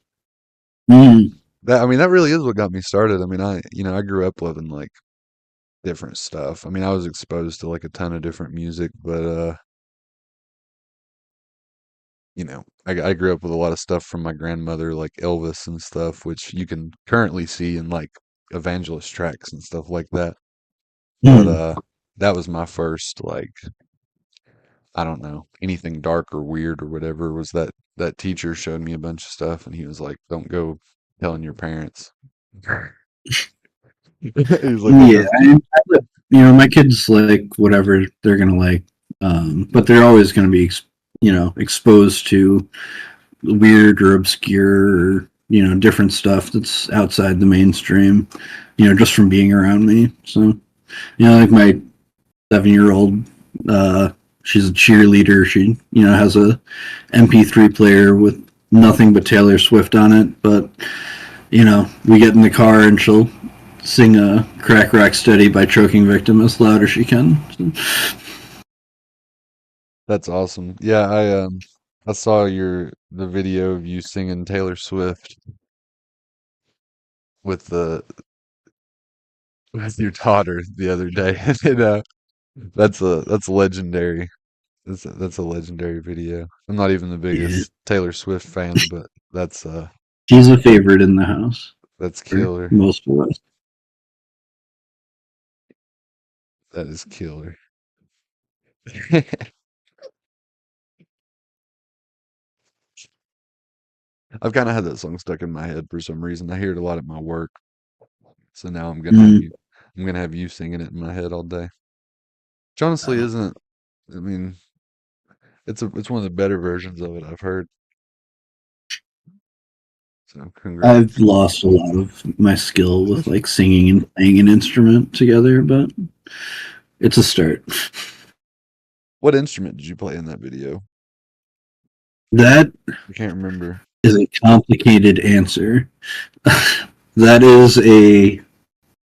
Mm, That really is what got me started. I mean, I grew up loving like different stuff. I mean, I was exposed to like a ton of different music, but I grew up with a lot of stuff from my grandmother, like Elvis and stuff, which you can currently see in like evangelist tracks and stuff like that. But mm. that was my first like I don't know, anything dark or weird or whatever was that teacher showed me a bunch of stuff and he was like, "Don't go telling your parents." He was like, "Don't Yeah, go." my kids like whatever they're gonna like, but they're always gonna be, exposed to weird or obscure or different stuff that's outside the mainstream. Just from being around me. So like my 7-year-old, uh, she's a cheerleader. She has a MP3 player with nothing but Taylor Swift on it, but we get in the car and she'll sing a Crack Rock Steady by Choking Victim as loud as she can. So, That's awesome. Yeah, I saw the video of you singing Taylor Swift with the with your daughter the other day. And that's legendary. That's a legendary video. I'm not even the yeah, biggest Taylor Swift fan, but she's a favorite in the house that's for killer. most of us. That is killer. I've kind of had that song stuck in my head for some reason. I hear it a lot at my work, so now Mm, I'm gonna have you singing it in my head all day. Which honestly uh, isn't. I mean, it's one of the better versions of it I've heard. So I've congrats. lost a lot of my skill with like singing and playing an instrument together, but it's a start. What instrument did you play in that video? That I can't remember. is a complicated answer. That is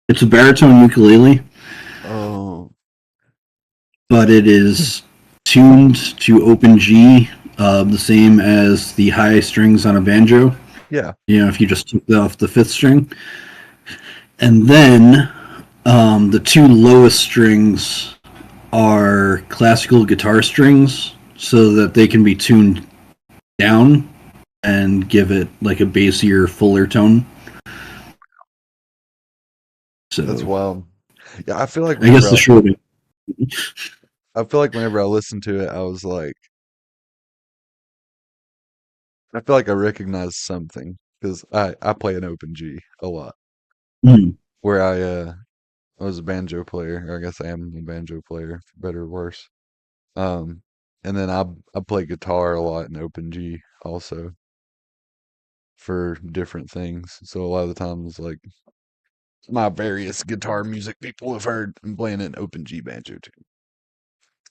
it's a baritone ukulele, Oh, but it is tuned to open G, the same as the high strings on a banjo. yeah. If you just took off the fifth string, and then the two lowest strings are classical guitar strings, so that they can be tuned down and give it like a bassier, fuller tone. That's So wild. Yeah, I feel like I guess the short. whenever I listened to it, I feel like I recognized something because I play an open G a lot. Mm, Where I was a banjo player, or I guess I am a banjo player, for better or worse. Um, and then I play guitar a lot in open G also for different things. So a lot of the times, like my various guitar music people have heard, I'm playing an open G banjo too.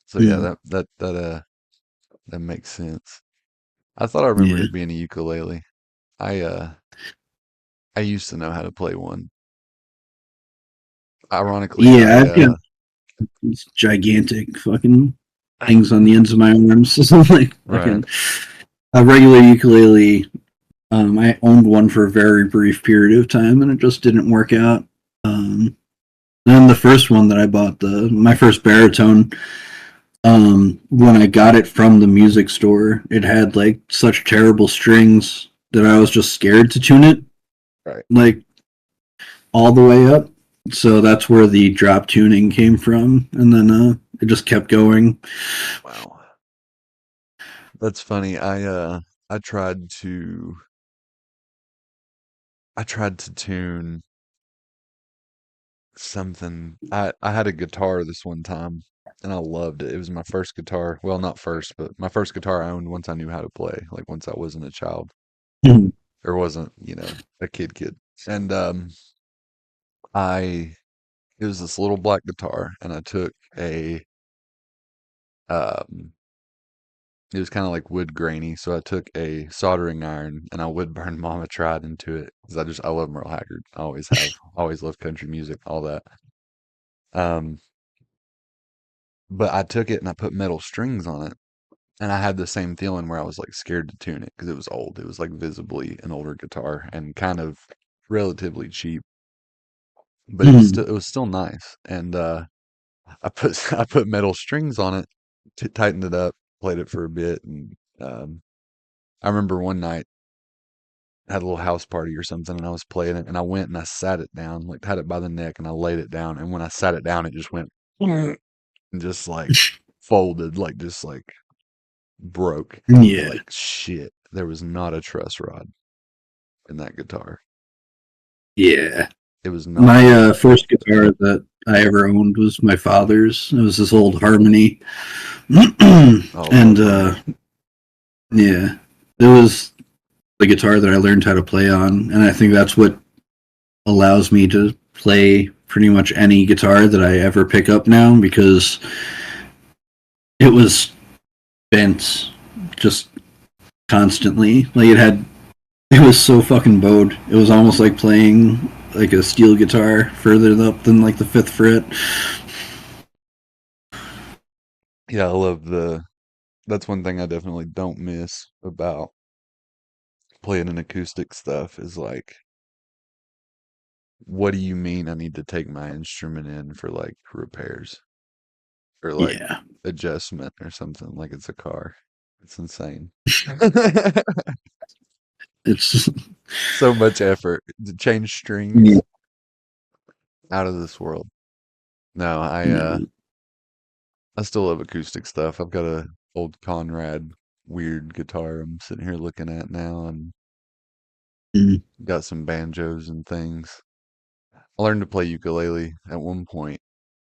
So yeah, mm, that makes sense. I thought I remembered yeah, it being a ukulele. I uh I used to know how to play one. Ironically, yeah. I've got these gigantic fucking things on the ends of my arms. So like right. fucking a regular ukulele. I owned one for a very brief period of time, and it just didn't work out. Um, then the first one that I bought, the my first baritone, when I got it from the music store, it had like such terrible strings that I was just scared to tune it Right. like all the way up. So that's where the drop tuning came from, and then it just kept going. Wow. That's funny. I tried to I tried to tune something. I had a guitar this one time and I loved it. It was my first guitar. Well, not first, but my first guitar I owned once I knew how to play, like once I wasn't a child or wasn't, a kid. And I it was this little black guitar and I took a um it was kind of like wood grainy, so I took a soldering iron and I wood burned Mama Tried into it because I love Merle Haggard. I always have, always loved country music, all that. Um, but I took it and I put metal strings on it. And I had the same feeling where I was like scared to tune it because it was old. It was like visibly an older guitar and kind of relatively cheap, but Mhm. it was still nice. And I put I put metal strings on it, tightened it up, played it for a bit, and I remember one night I had a little house party or something, and I was playing it, and I went and I sat it down, like had it by the neck, and I laid it down, and when I sat it down, it just went and just like folded, like just like broke, and I was Yeah. like, shit, there was not a truss rod in that guitar. Yeah. It was not. My first guitar that I ever owned was my father's. It was this old Harmony. Oh, And love Harmony. yeah, it was the guitar that I learned how to play on. And I think that's what allows me to play pretty much any guitar that I ever pick up now because it was bent just constantly. Like it was so fucking bowed. It was almost like playing like a steel guitar further up than like the fifth fret. Yeah, I love the. That's one thing I definitely don't miss about playing an acoustic stuff is like, what do you mean I need to take my instrument in for like repairs or like Yeah, adjustment or something like it's a car? It's insane. it's So much effort to change strings yeah, out of this world. No, no. I still love acoustic stuff. I've got a old Conrad weird guitar I'm sitting here looking at now and Mm. got some banjos and things. I learned to play ukulele at one point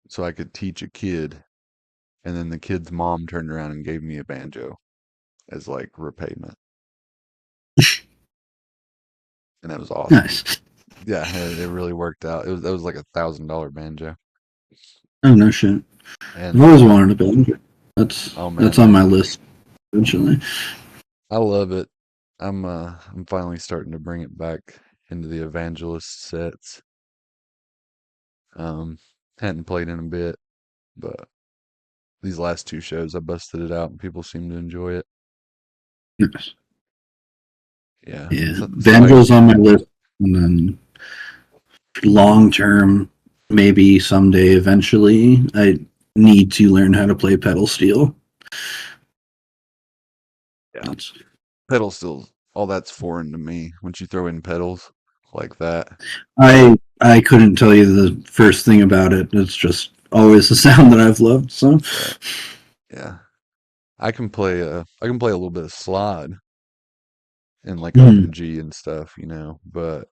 so I could teach a kid, and then the kid's mom turned around and gave me a banjo as like repayment, and that was awesome. Nice. Yeah, it really worked out. It was that was like $1,000 banjo, Oh no shit. I've and always wanted a band. oh That's man, on my list eventually. I love it. I'm finally starting to bring it back into the evangelist sets. Um, hadn't played in a bit, but these last two shows I busted it out and people seem to enjoy it. Nice. Yeah, Yeah, so, somebody. banjo's on my list, and then long term, maybe someday, eventually, I need to learn how to play pedal steel. Yeah, That's pedal stills, all that's foreign to me. Once you throw in pedals like that, I couldn't tell you the first thing about it. It's just always the sound that I've loved. So, right? Yeah, I can play a little bit of slide and like mm, open G and stuff, but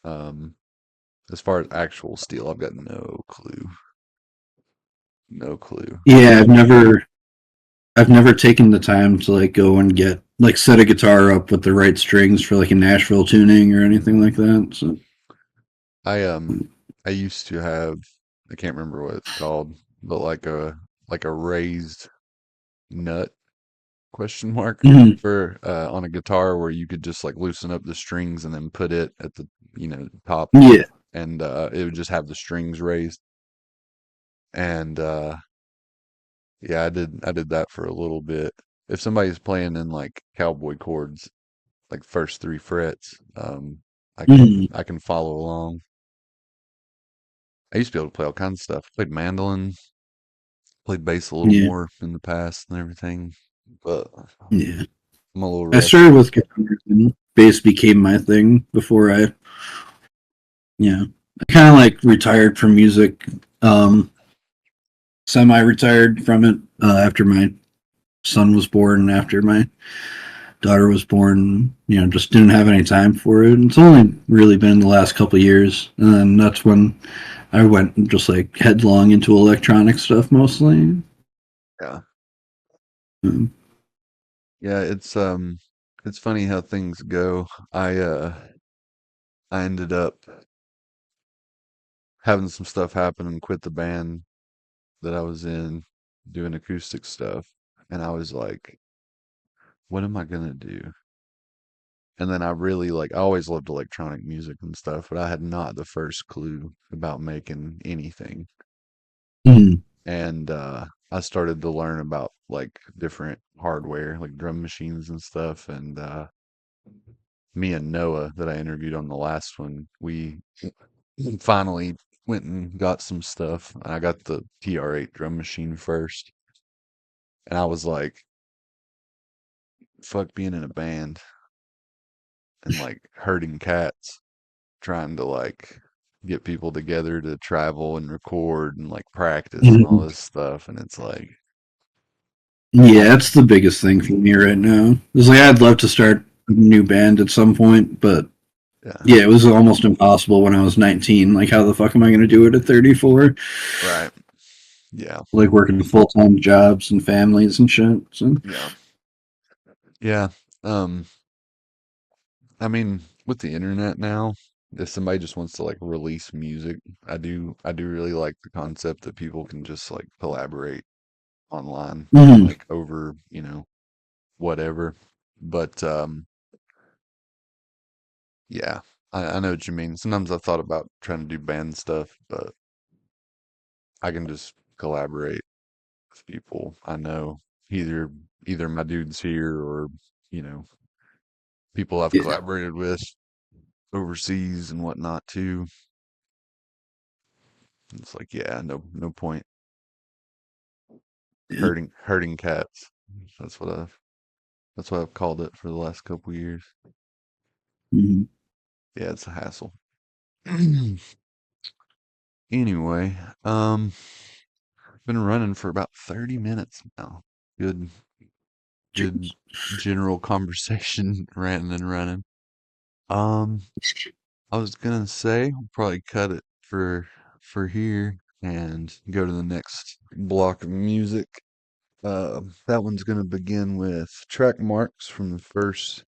um, as far as actual steel, I've got no clue, no clue. yeah, I've never taken the time to like go and get like set a guitar up with the right strings for like a Nashville tuning or anything Mhm. like that. So, I I used to have I can't remember what it's called, but like a raised nut question mark mm, for on a guitar where you could just like loosen up the strings and then put it at the top yeah, and it would just have the strings raised and yeah, I did that for a little bit. If somebody's playing in like cowboy chords, like first three frets, mm, I can follow along. I used to be able to play all kinds of stuff. Played mandolin, played bass a little yeah, more in the past and everything, but yeah. I'm a little I started rusty. with guitar and bass became my thing before I kind of like retired from music, um, semi-retired from it after my son was born and after my daughter was born. Just didn't have any time for it. It's only really been the last couple of years, and then that's when I went just like headlong into electronic stuff mostly. Yeah. Um, Yeah, it's funny how things go. I ended up having some stuff happen and quit the band that I was in doing acoustic stuff. And I was like, what am I gonna do? And then I really like, I always loved electronic music and stuff, but I had not the first clue about making anything. mm, and I started to learn about like different hardware, like drum machines and stuff. And me and Noah, that I interviewed on the last one, we finally went and got some stuff. I got the TR8 drum machine first, and I was like, "Fuck being in a band and like herding cats, trying to like get people together to travel and record and like practice and all Mhm. this stuff." And it's like, Yeah, I that's the biggest thing for me right now. It's like I'd love to start a new band at some point, but yeah, yeah, it was almost impossible when I was 19. Like, how the fuck am I going to do it at 34? right, yeah, Like working full time jobs and families and shit. So, yeah, yeah. Um, I mean, with the internet now, if somebody just wants to like release music, I do really like the concept that people can just like collaborate online, mhm. like over, whatever. But yeah, I know what you mean. Sometimes I've thought about trying to do band stuff, but I can just collaborate with people I know, either either my dudes here or, you know, people I've Yeah. collaborated with overseas and whatnot too. It's like, yeah, no point Yeah. herding cats. That's what I've called it for the last couple years. Mhm. Yeah, it's a hassle. Anyway, been running for about 30 minutes now. Good good Jeez. general conversation, ranting and running. Um, I was gonna say we'll probably cut it for here and go to the next block of music. That one's gonna begin with track marks from the first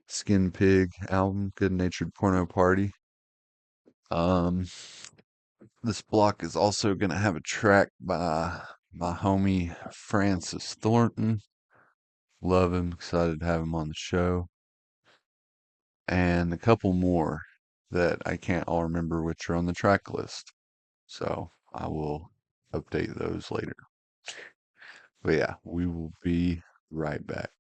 Skinpig album, Good Natured Porno Party. Um, this block is also gonna have a track by my homie Francis Thornton. Love him, excited to have him on the show. And a couple more that I can't all remember which are on the track list. So I will update those later. But yeah, we will be right back.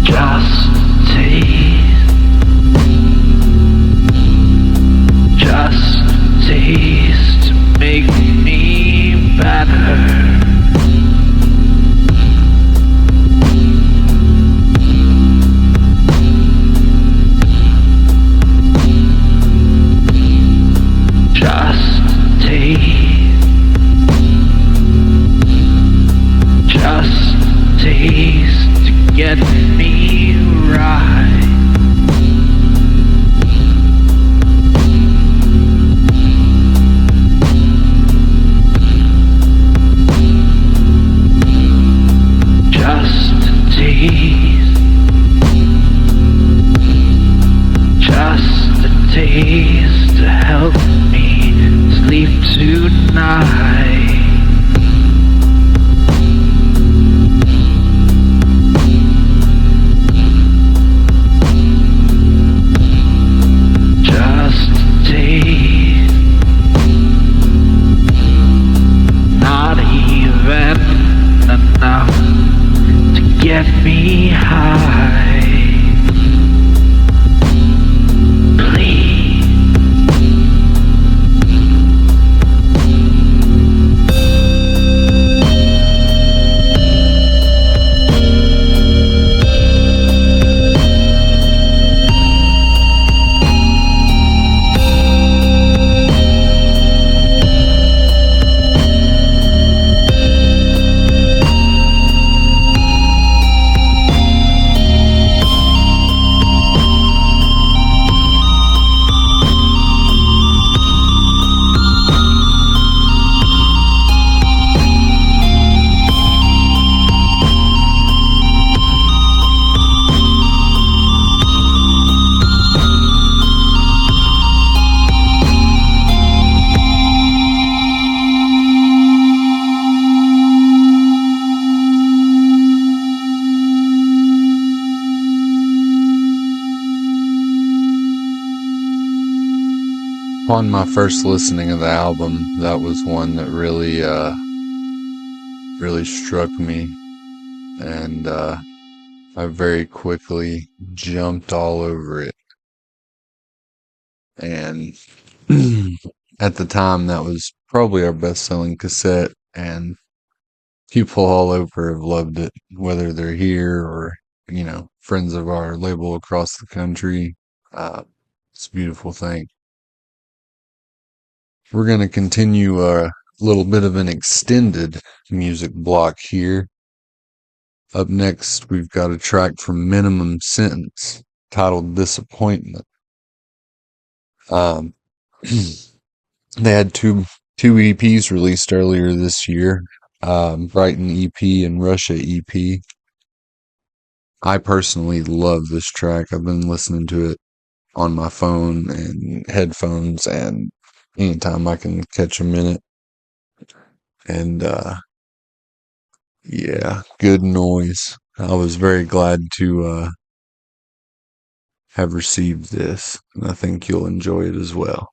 Just taste, just taste, make me better. Just taste, just taste to get me right. Just taste, just a taste to help me sleep tonight. Just taste, not even enough to get me high. Please. upon my first listening of the album, that was one that really struck me, and I very quickly jumped all over it. And at the time, that was probably our best-selling cassette, and people all over have loved it, whether they're here or, friends of our label across the country. It's a beautiful thing. We're going to continue a little bit of an extended music block here. Up next, we've got a track from Minimum Sentence titled Disappointment. They had two EPs released earlier this year, Brighton EP and Russia EP. I personally love this track. I've been listening to it on my phone and headphones, and anytime I can catch a minute. And yeah, good noise. I was very glad to have received this, and I think you'll enjoy it as well.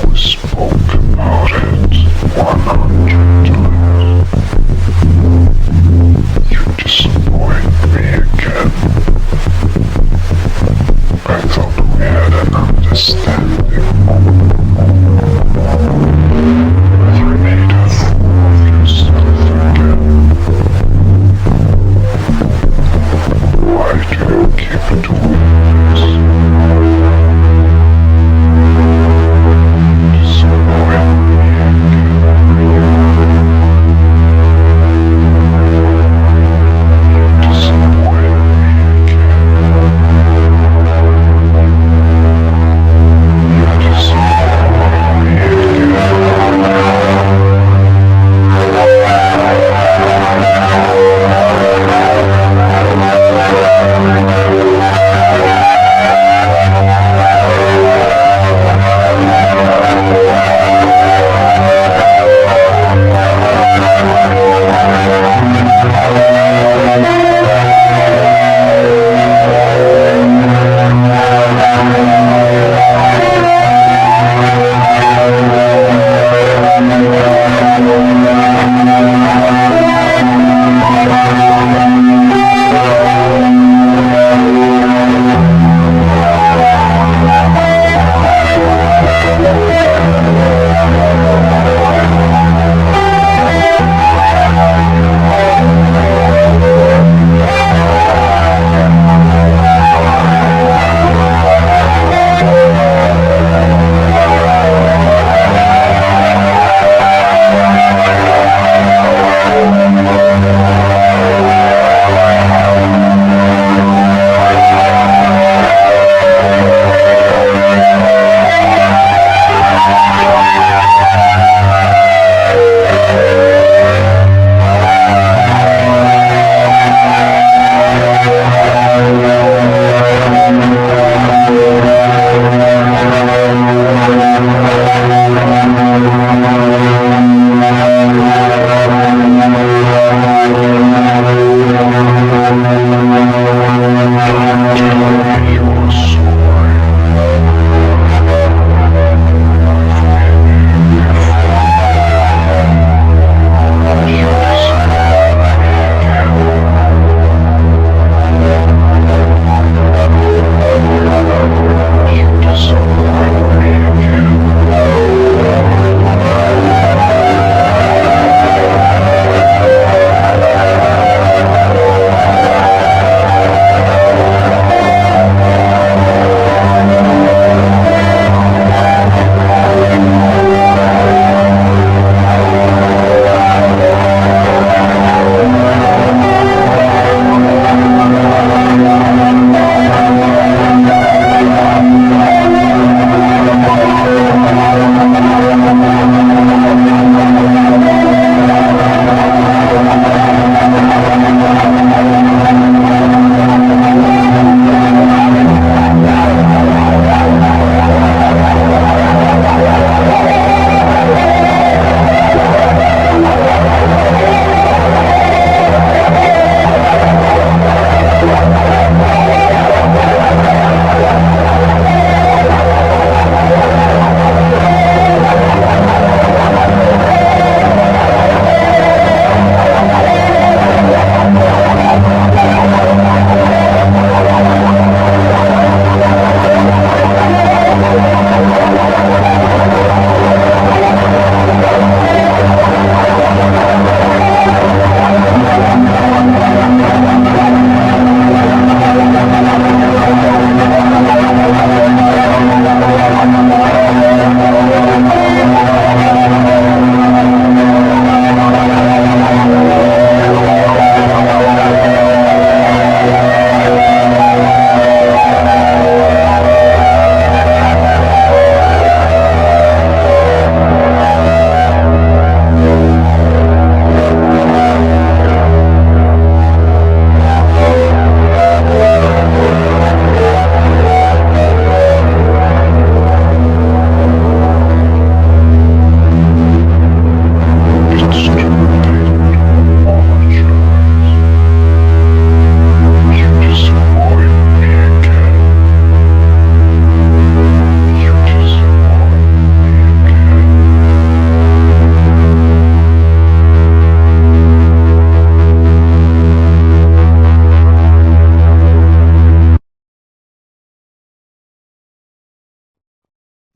We spoke about it 100 times. You disappoint me again. I thought we had an understanding. You made a fool of yourself again. Why do you keep doing this? Disappoint me again. Disappoint me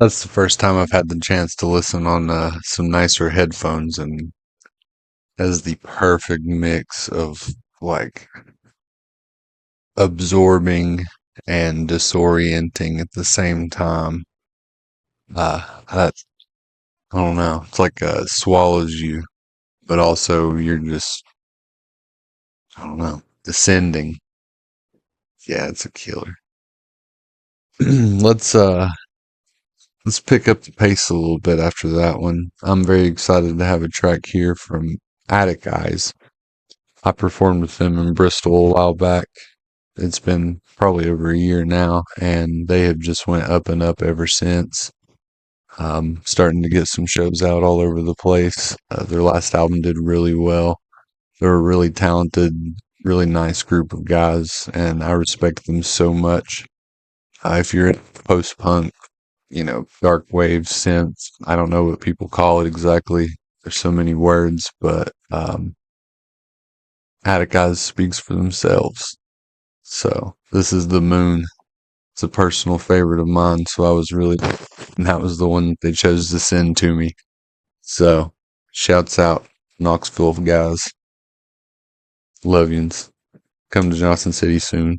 That's the first time I've had the chance to listen on some nicer headphones, and has the perfect mix of like absorbing and disorienting at the same time. That I don't know. It's like swallows you, but also you're just I don't know descending. Yeah, it's a killer. let's uh let's pick up the pace a little bit after that one. I'm very excited to have a track here from Attic Eyes. I performed with them in Bristol a while back. It's been probably over a year now, and they have just went up and up ever since. Starting to get some shows out all over the place. Their last album did really well. They're a really talented, really nice group of guys, and I respect them so much. If you're in post-punk, dark wave, synth, I don't know what people call it exactly. There's so many words, but Attic Eyes speaks for themselves. So this is The Moon. It's a personal favorite of mine, so and that was the one that they chose to send to me. So, shouts out, Knoxville guys. Love yous. Come to Johnson City soon.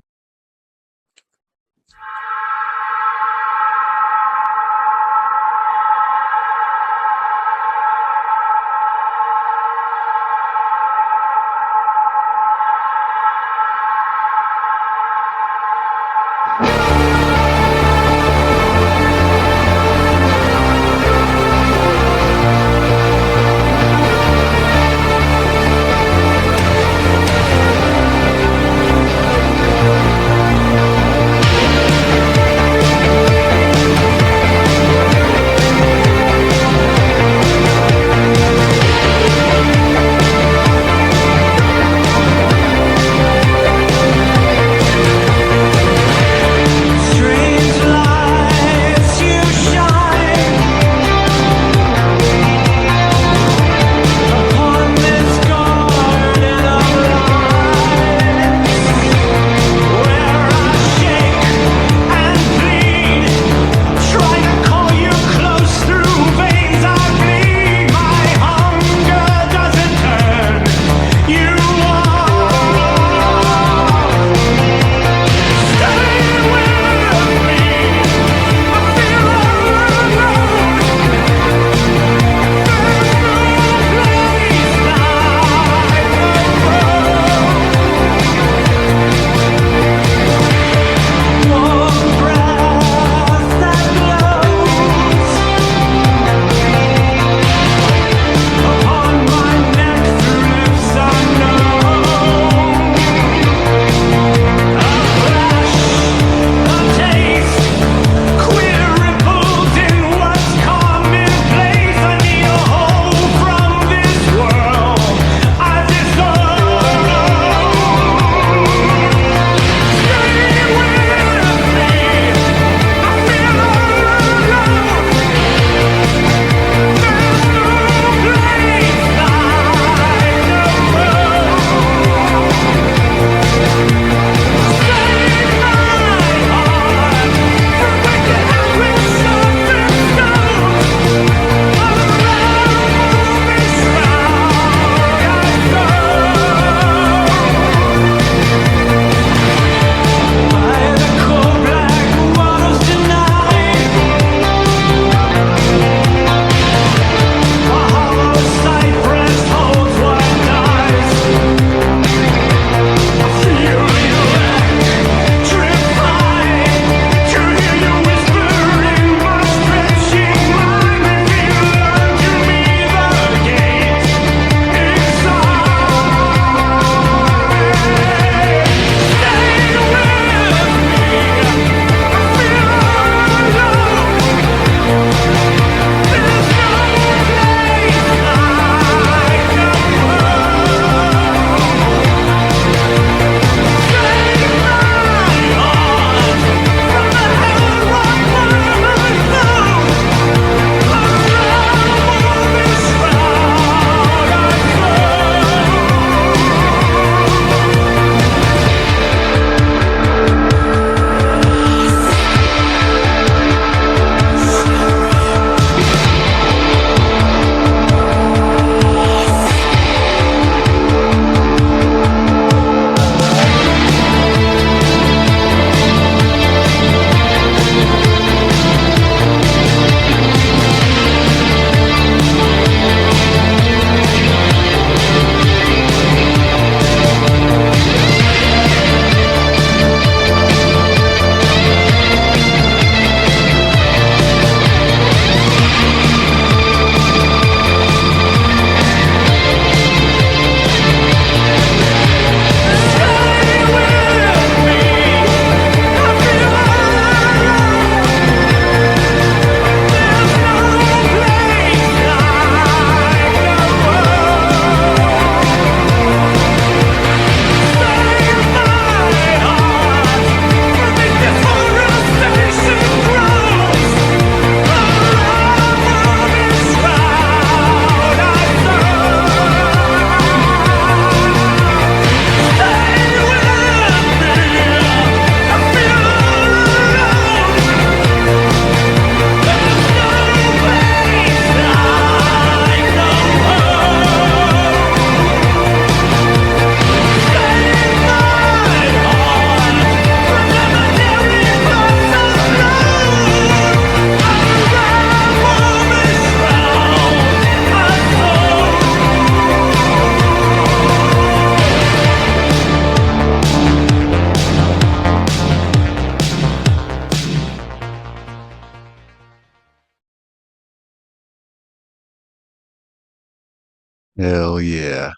Hell yeah.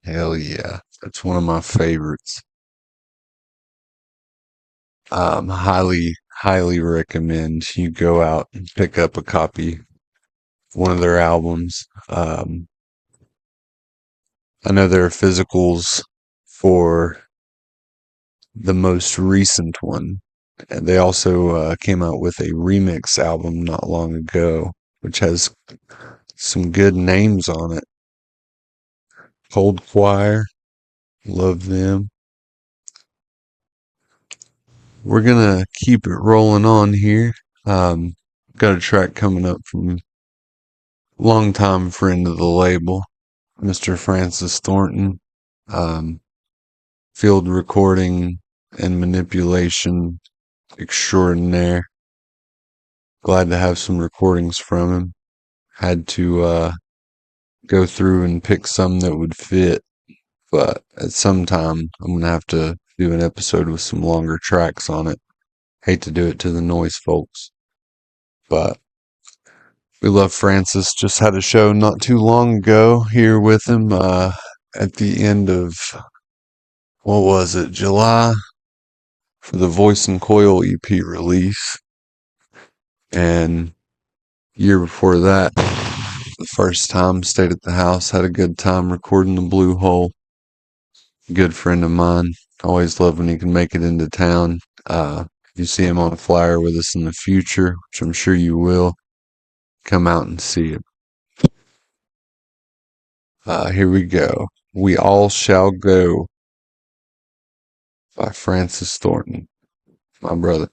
Hell yeah. That's one of my favorites. Highly recommend you go out and pick up a copy of one of their albums. I know there are physicals for the most recent one. And they also came out with a remix album not long ago, which has some good names on it. Cold Choir, love them. We're gonna keep it rolling on here. Got a track coming up from longtime friend of the label, Mr. Francis Thornton. Um, Field recording and manipulation extraordinaire. Glad to have some recordings from him. Had to go through and pick some that would fit, but at some time I'm gonna have to do an episode with some longer tracks on it. Hate to do it to the noise folks, but we love Francis. Just had a show not too long ago here with him at the end of, what was it, July, for the Voice and Coil EP release. And year before that, the first time, stayed at the house, had a good time recording the Blue Hole. Good friend of mine. Always love when he can make it into town. If you see him on a flyer with us in the future, which I'm sure you will, come out and see him. Here we go. We All Shall Go by Francis Thornton, my brother.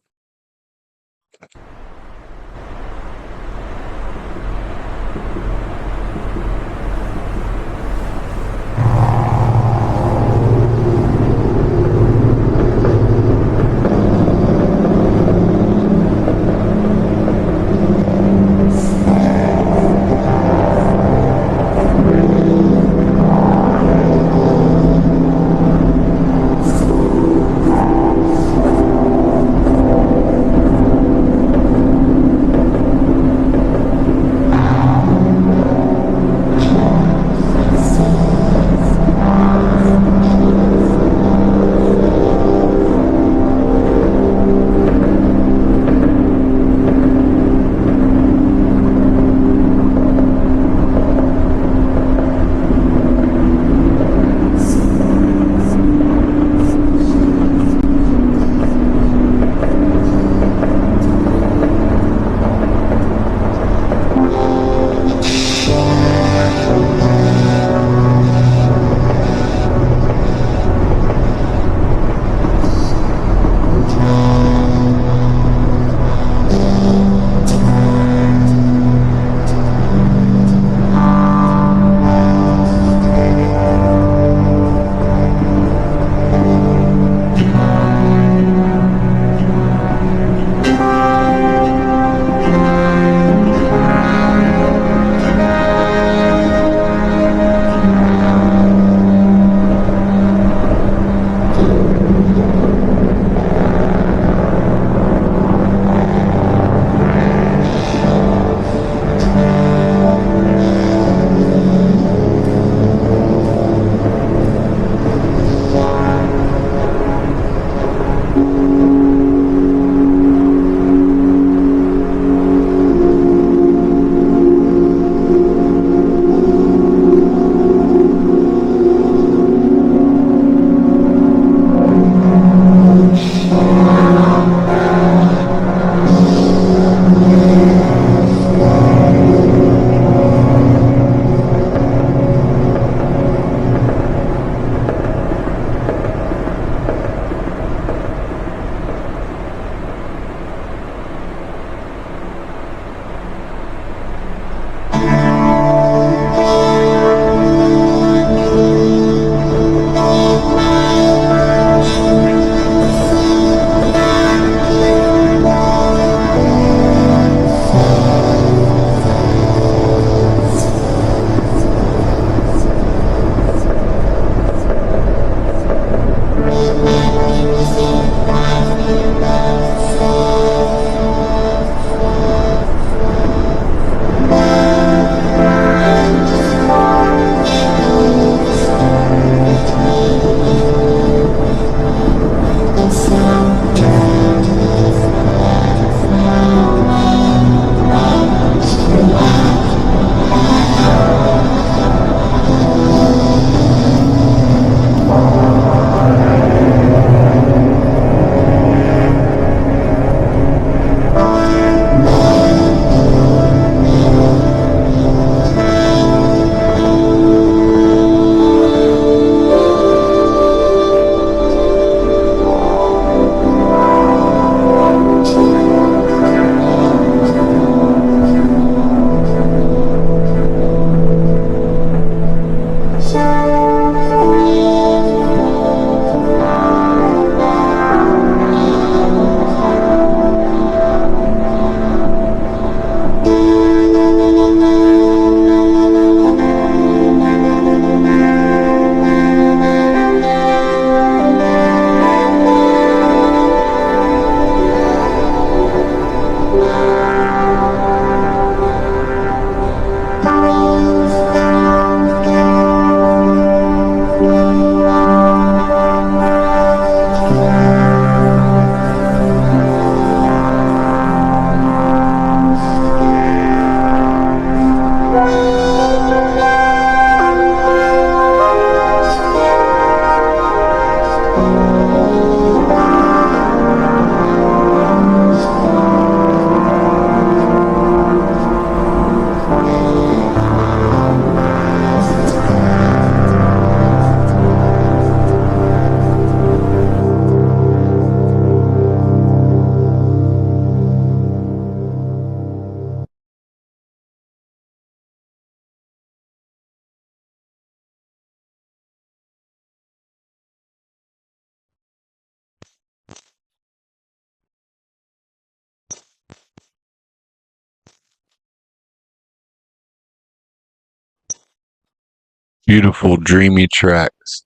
Beautiful, dreamy tracks.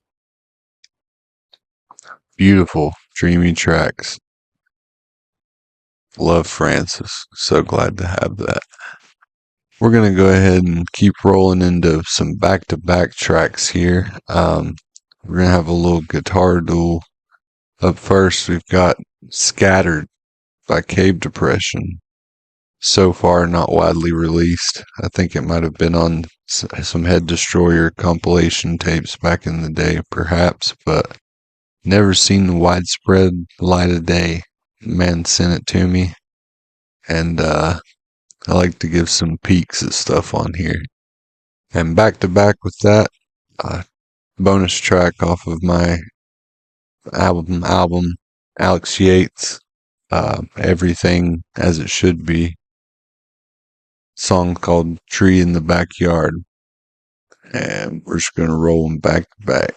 Beautiful, dreamy tracks. Love Francis. So glad to have that. We're going to go ahead and keep rolling into some back-to-back tracks here. We're going to have a little guitar duel. Up first, we've got Scattered by Cave Depression. So far, not widely released. I think it might have been on some Head Destroyer compilation tapes back in the day, perhaps, but never seen the widespread light of day. Man sent it to me, and I like to give some peeks at stuff on here. And back to back with that, bonus track off of my album, Alex Yates, Everything as It Should Be. Song called Tree in the Backyard. And we're just going to roll them back to back.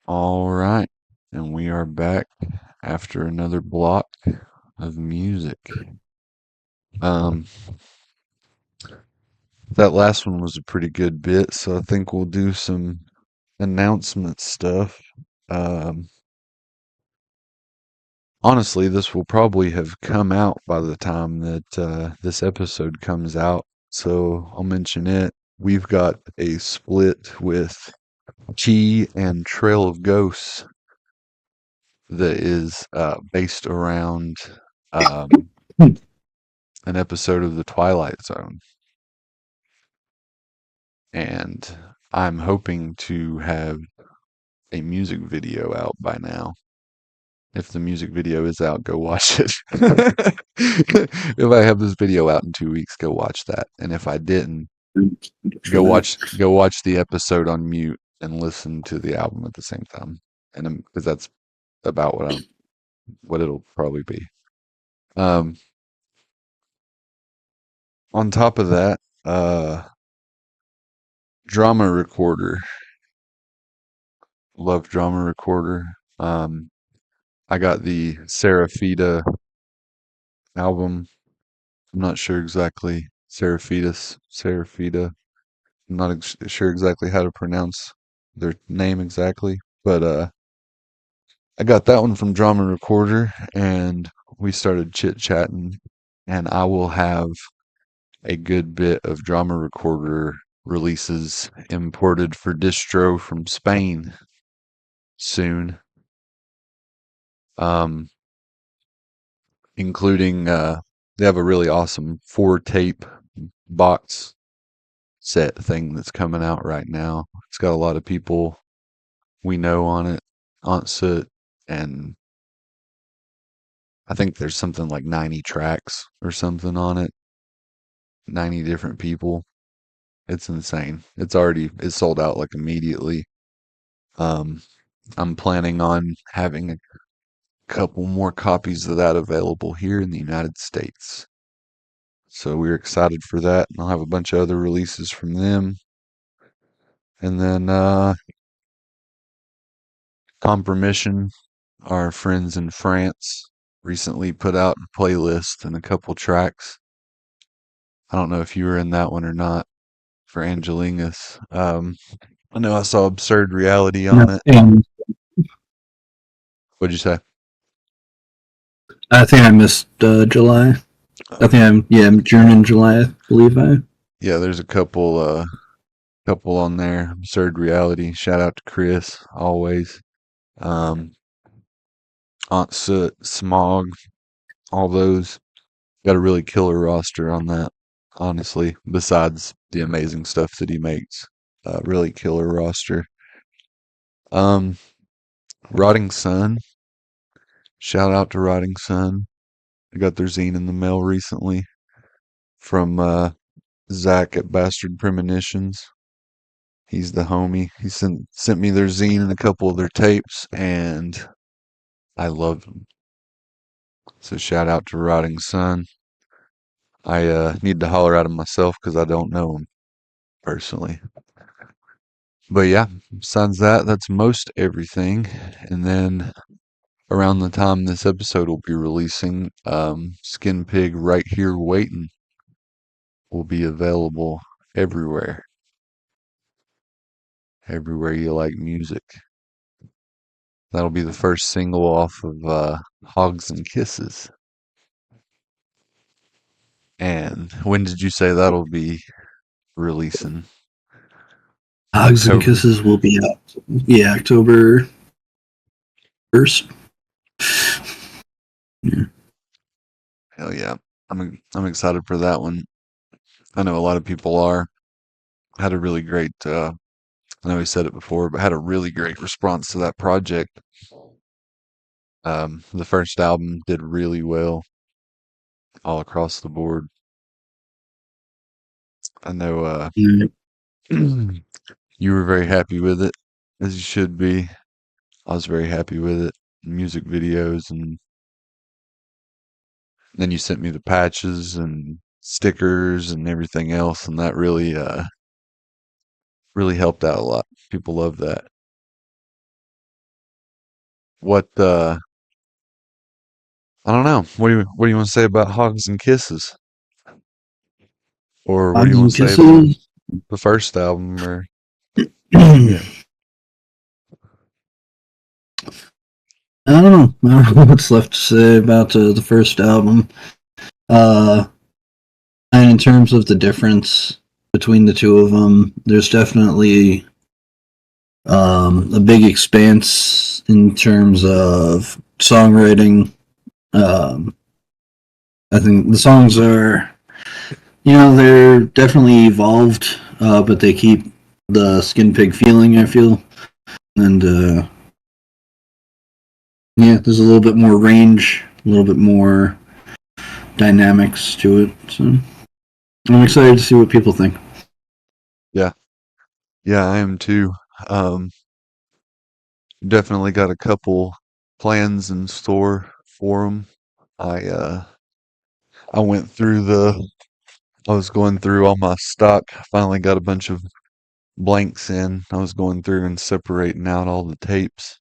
All right, and we are back after another block of music. That last one was a pretty good bit, so I think we'll do some announcement stuff. Honestly, this will probably have come out by the time that this episode comes out, so I'll mention it. we've got a split with Chi and Trail of Ghosts that is based around um, an episode of The Twilight Zone. And I'm hoping to have a music video out by now. If the music video is out, go watch it. If I have this video out in 2 weeks, go watch that. And if I didn't, go watch the episode on mute and listen to the album at the same time. And because that's about what it'll probably be. On top of that, drama recorder. Love drama recorder. I got the Seraphita album. I'm not sure exactly. Seraphita. I'm not sure exactly how to pronounce their name exactly, but I got that one from Drama Recorder, and we started chit chatting, and I will have a good bit of Drama Recorder releases imported for distro from Spain soon. Including they have a really awesome 4-tape box set thing that's coming out right now. It's got a lot of people we know on it, Aunt Soot, and I think there's something like 90 tracks or something on it. 90 different people. It's insane. It's sold out like immediately. I'm planning on having a couple more copies of that available here in the United States. So we're excited for that. And I'll have a bunch of other releases from them. And then Compromission, our friends in France, recently put out a playlist and a couple tracks. I don't know if you were in that one or not for Angelingus. I know I saw Absurd Reality on it. And What'd you say? I think I missed July. I think I'm June and July, I believe Yeah, there's a couple on there. Absurd Reality. Shout out to Chris, always. Aunt Soot, Smog, all those. Got a really killer roster on that, honestly, besides the amazing stuff that he makes. Really killer roster. Rotting Sun. Shout out to Rotting Sun. I got their zine in the mail recently from Zach at Bastard Premonitions. He's the homie. He sent me their zine and a couple of their tapes, and I love them. So shout out to Rotting Sun. I need to holler at him myself because I don't know him personally. But yeah, besides that, that's most everything. And then around the time this episode will be releasing, Skinpig Right Here Waiting will be available everywhere. Everywhere you like music. That'll be the first single off of Hogs and Kisses. And when did you say that'll be releasing? Hogs and Kisses will be out. Yeah, October 1st. Yeah. Hell yeah. I'm excited for that one. I know a lot of people are. Had a really great I know we said it before, but had a really great response to that project. The first album did really well all across the board. I know you were very happy with it, as you should be. I was very happy with it. Music videos, and then you sent me the patches and stickers and everything else, and that really helped out a lot. People love that. What I don't know. What do you want to say about Hogs and Kisses? Or what do you want to say about the first album? Or yeah. I don't know what's left to say about the first album. And in terms of the difference between the two of them. There's definitely a big expanse in terms of songwriting. I think the songs are, they're definitely evolved, but they keep the Skinpig feeling, I feel. And there's a little bit more range, a little bit more dynamics to it. So I'm excited to see what people think. Yeah, I am too. Definitely got a couple plans in store for them. I went through I was going through all my stock. Finally got a bunch of blanks in. I was going through and separating out all the tapes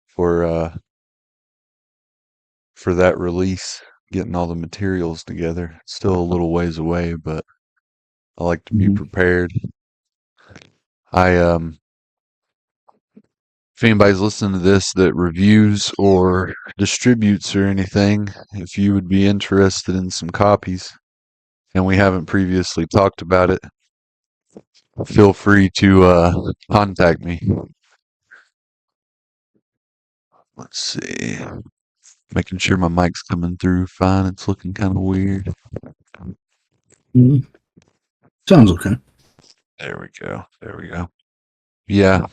for that release, getting all the materials together. Still a little ways away, but I like to be prepared. If anybody's listening to this that reviews or distributes or anything, if you would be interested in some copies and we haven't previously talked about it, feel free to contact me. Let's see. Making sure my mic's coming through fine. It's looking kind of weird. Sounds okay. There we go. There we go. Yeah,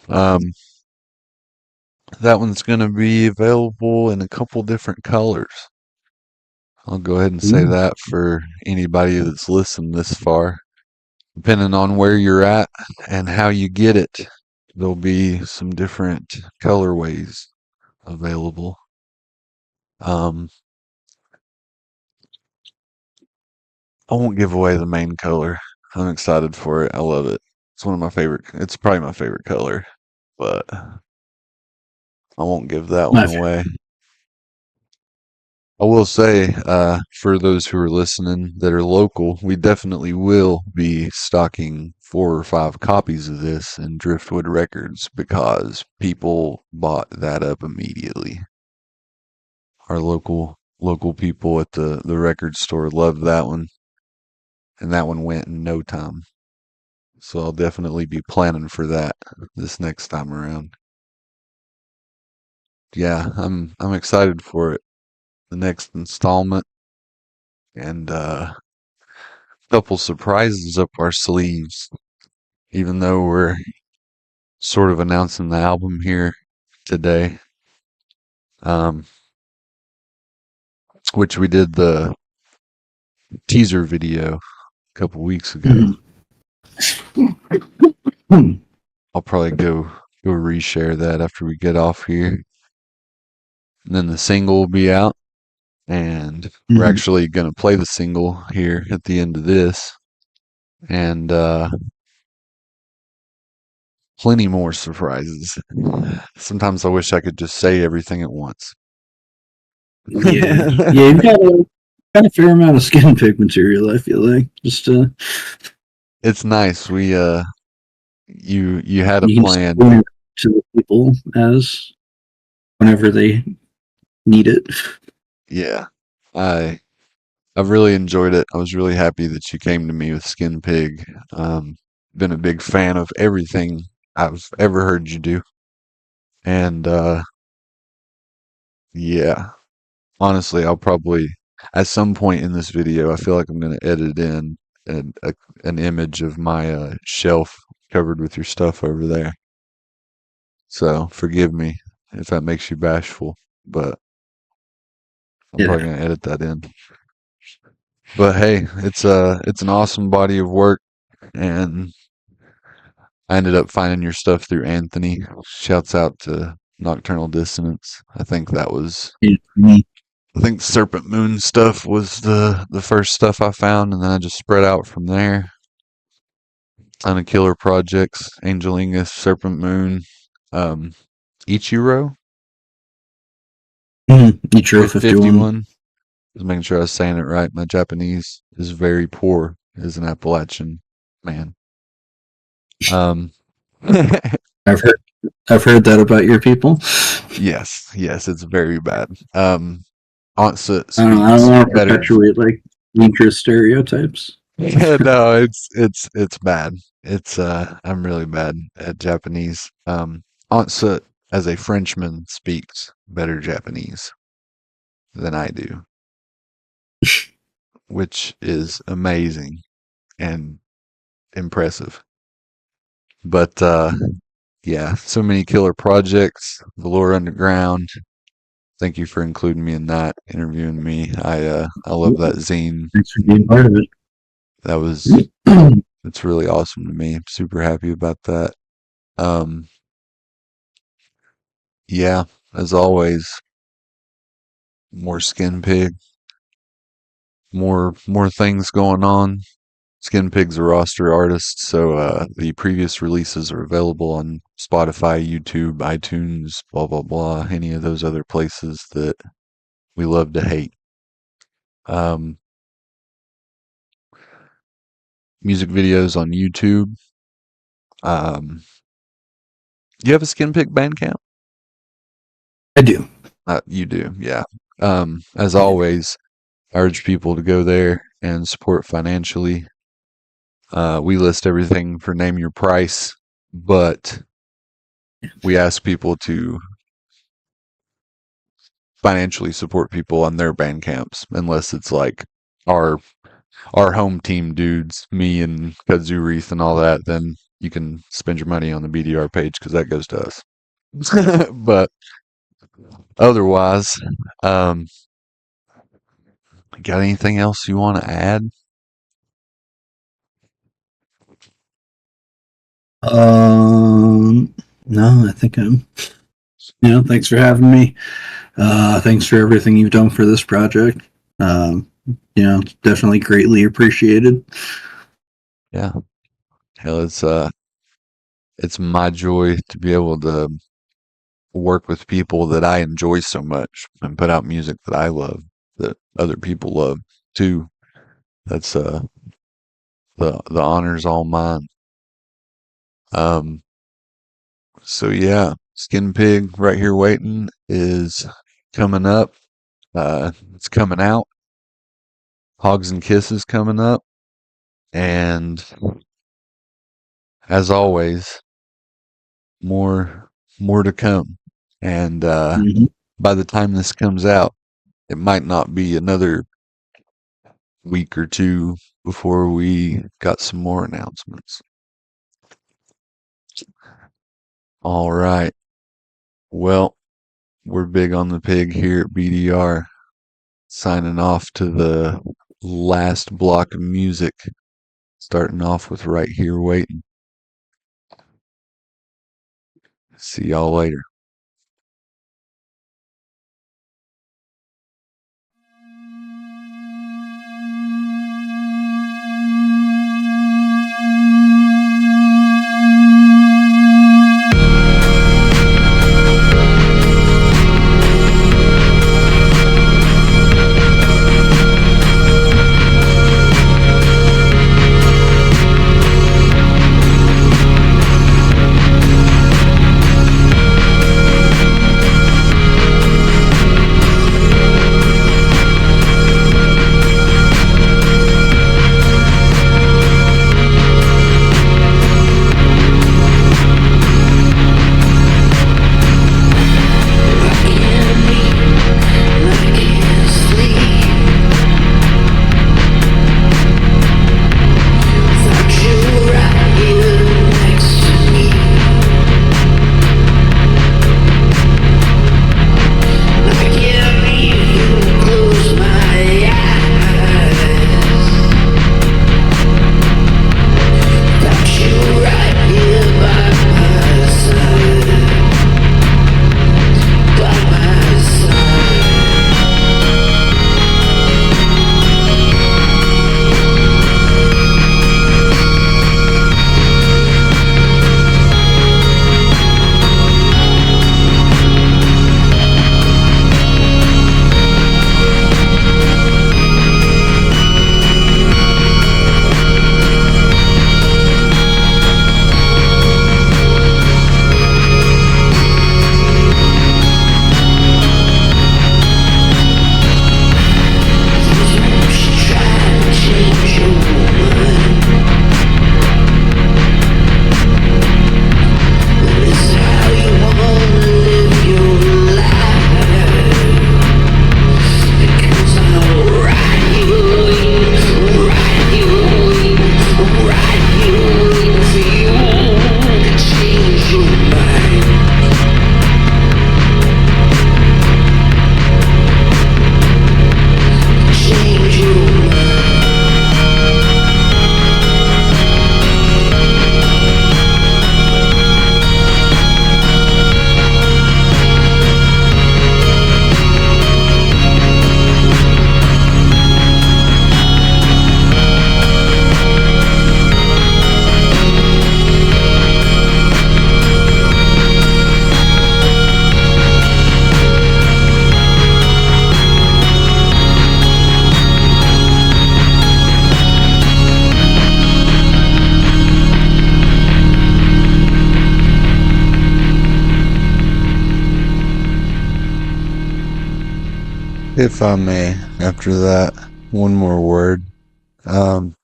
that one's going to be available in a couple different colors. I'll go ahead and say that for anybody that's listened this far. Depending on where you're at and how you get it, there'll be some different colorways available. I won't give away the main color. I'm excited for it. I love it. It's one of my favorite. It's probably my favorite color, but I won't give that one away. I will say, for those who are listening that are local, we definitely will be stocking 4 or 5 copies of this in Driftwood Records because people bought that up immediately. Our local people at the record store loved that one, and that one went in no time. So I'll definitely be planning for that this next time around. Yeah, I'm excited for it. The next installment, and a couple surprises up our sleeves, even though we're sort of announcing the album here today, which we did the teaser video a couple weeks ago. I'll probably go reshare that after we get off here. And then the single will be out, and we're actually going to play the single here at the end of this, and plenty more surprises. Sometimes I wish I could just say everything at once. Yeah, you've got a fair amount of Skinpig material, I feel like. Just it's nice. We you had a you can plan explain it to the people as whenever they need it. Yeah, I've really enjoyed it. I was really happy that you came to me with Skinpig. Been a big fan of everything I've ever heard you do, and yeah, honestly, I'll probably at some point in this video, I feel like I'm going to edit in an image of my shelf covered with your stuff over there. So forgive me if that makes you bashful, but I'm probably going to edit that in. But hey, it's an awesome body of work, and I ended up finding your stuff through Anthony. Shouts out to Nocturnal Dissonance. I think Serpentmoon stuff was the first stuff I found, and then I just spread out from there. Ton of killer projects: Angelingus, Serpentmoon, Ichiro. Ichiro 51. Just making sure I was saying it right. My Japanese is very poor as an Appalachian man. I've heard that about your people. Yes, it's very bad. I don't want to perpetuate like interest stereotypes. No, it's bad. I'm really bad at Japanese. Ansa, as a Frenchman, speaks better Japanese than I do, which is amazing and impressive. But yeah, so many killer projects. Velour Underground. Thank you for including me in that, interviewing me. I love that zine. Thanks for being part of That was it. it's really awesome to me. I'm super happy about that. Um, yeah, as always, more Skinpig, more things going on. Skinpig's a roster artist, so the previous releases are available on Spotify, YouTube, iTunes, blah blah blah, any of those other places that we love to hate. Um, music videos on YouTube. Um, you have a Skinpig Bandcamp? I do. You do, yeah. As always, I urge people to go there and support financially. We list everything for Name Your Price, but we ask people to financially support people on their band camps, unless it's like our our home team dudes, me and Kadzurith and all that. Then you can spend your money on the BDR page because that goes to us. But otherwise, um, got anything else you want to add? No, I think thanks for having me. Thanks for everything you've done for this project. It's definitely greatly appreciated. Yeah, hell, it's my joy to be able to work with people that I enjoy so much and put out music that I love, that other people love too. That's the honor's all mine. Um, so yeah, Skin Pig right here waiting is coming up. It's coming out. Hogs and Kisses coming up, and as always, more to come. And Mhm. by the time this comes out, it might not be another week or two before we got some more announcements. All right. Well, we're big on the pig here at BDR. Signing off to the last block of music. Starting off with Right Here Waiting. See y'all later. If I may, after that, one more word. Um,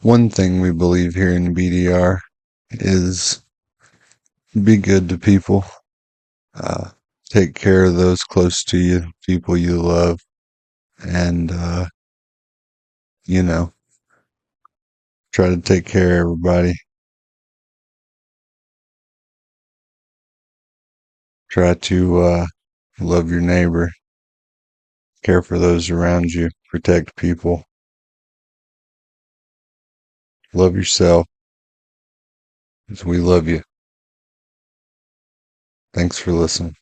One thing we believe here in BDR is be good to people. Uh, Take care of those close to you, people you love, and, you know, try to take care of everybody. Try to, love your neighbor, care for those around you, protect people, love yourself, as we love you. Thanks for listening.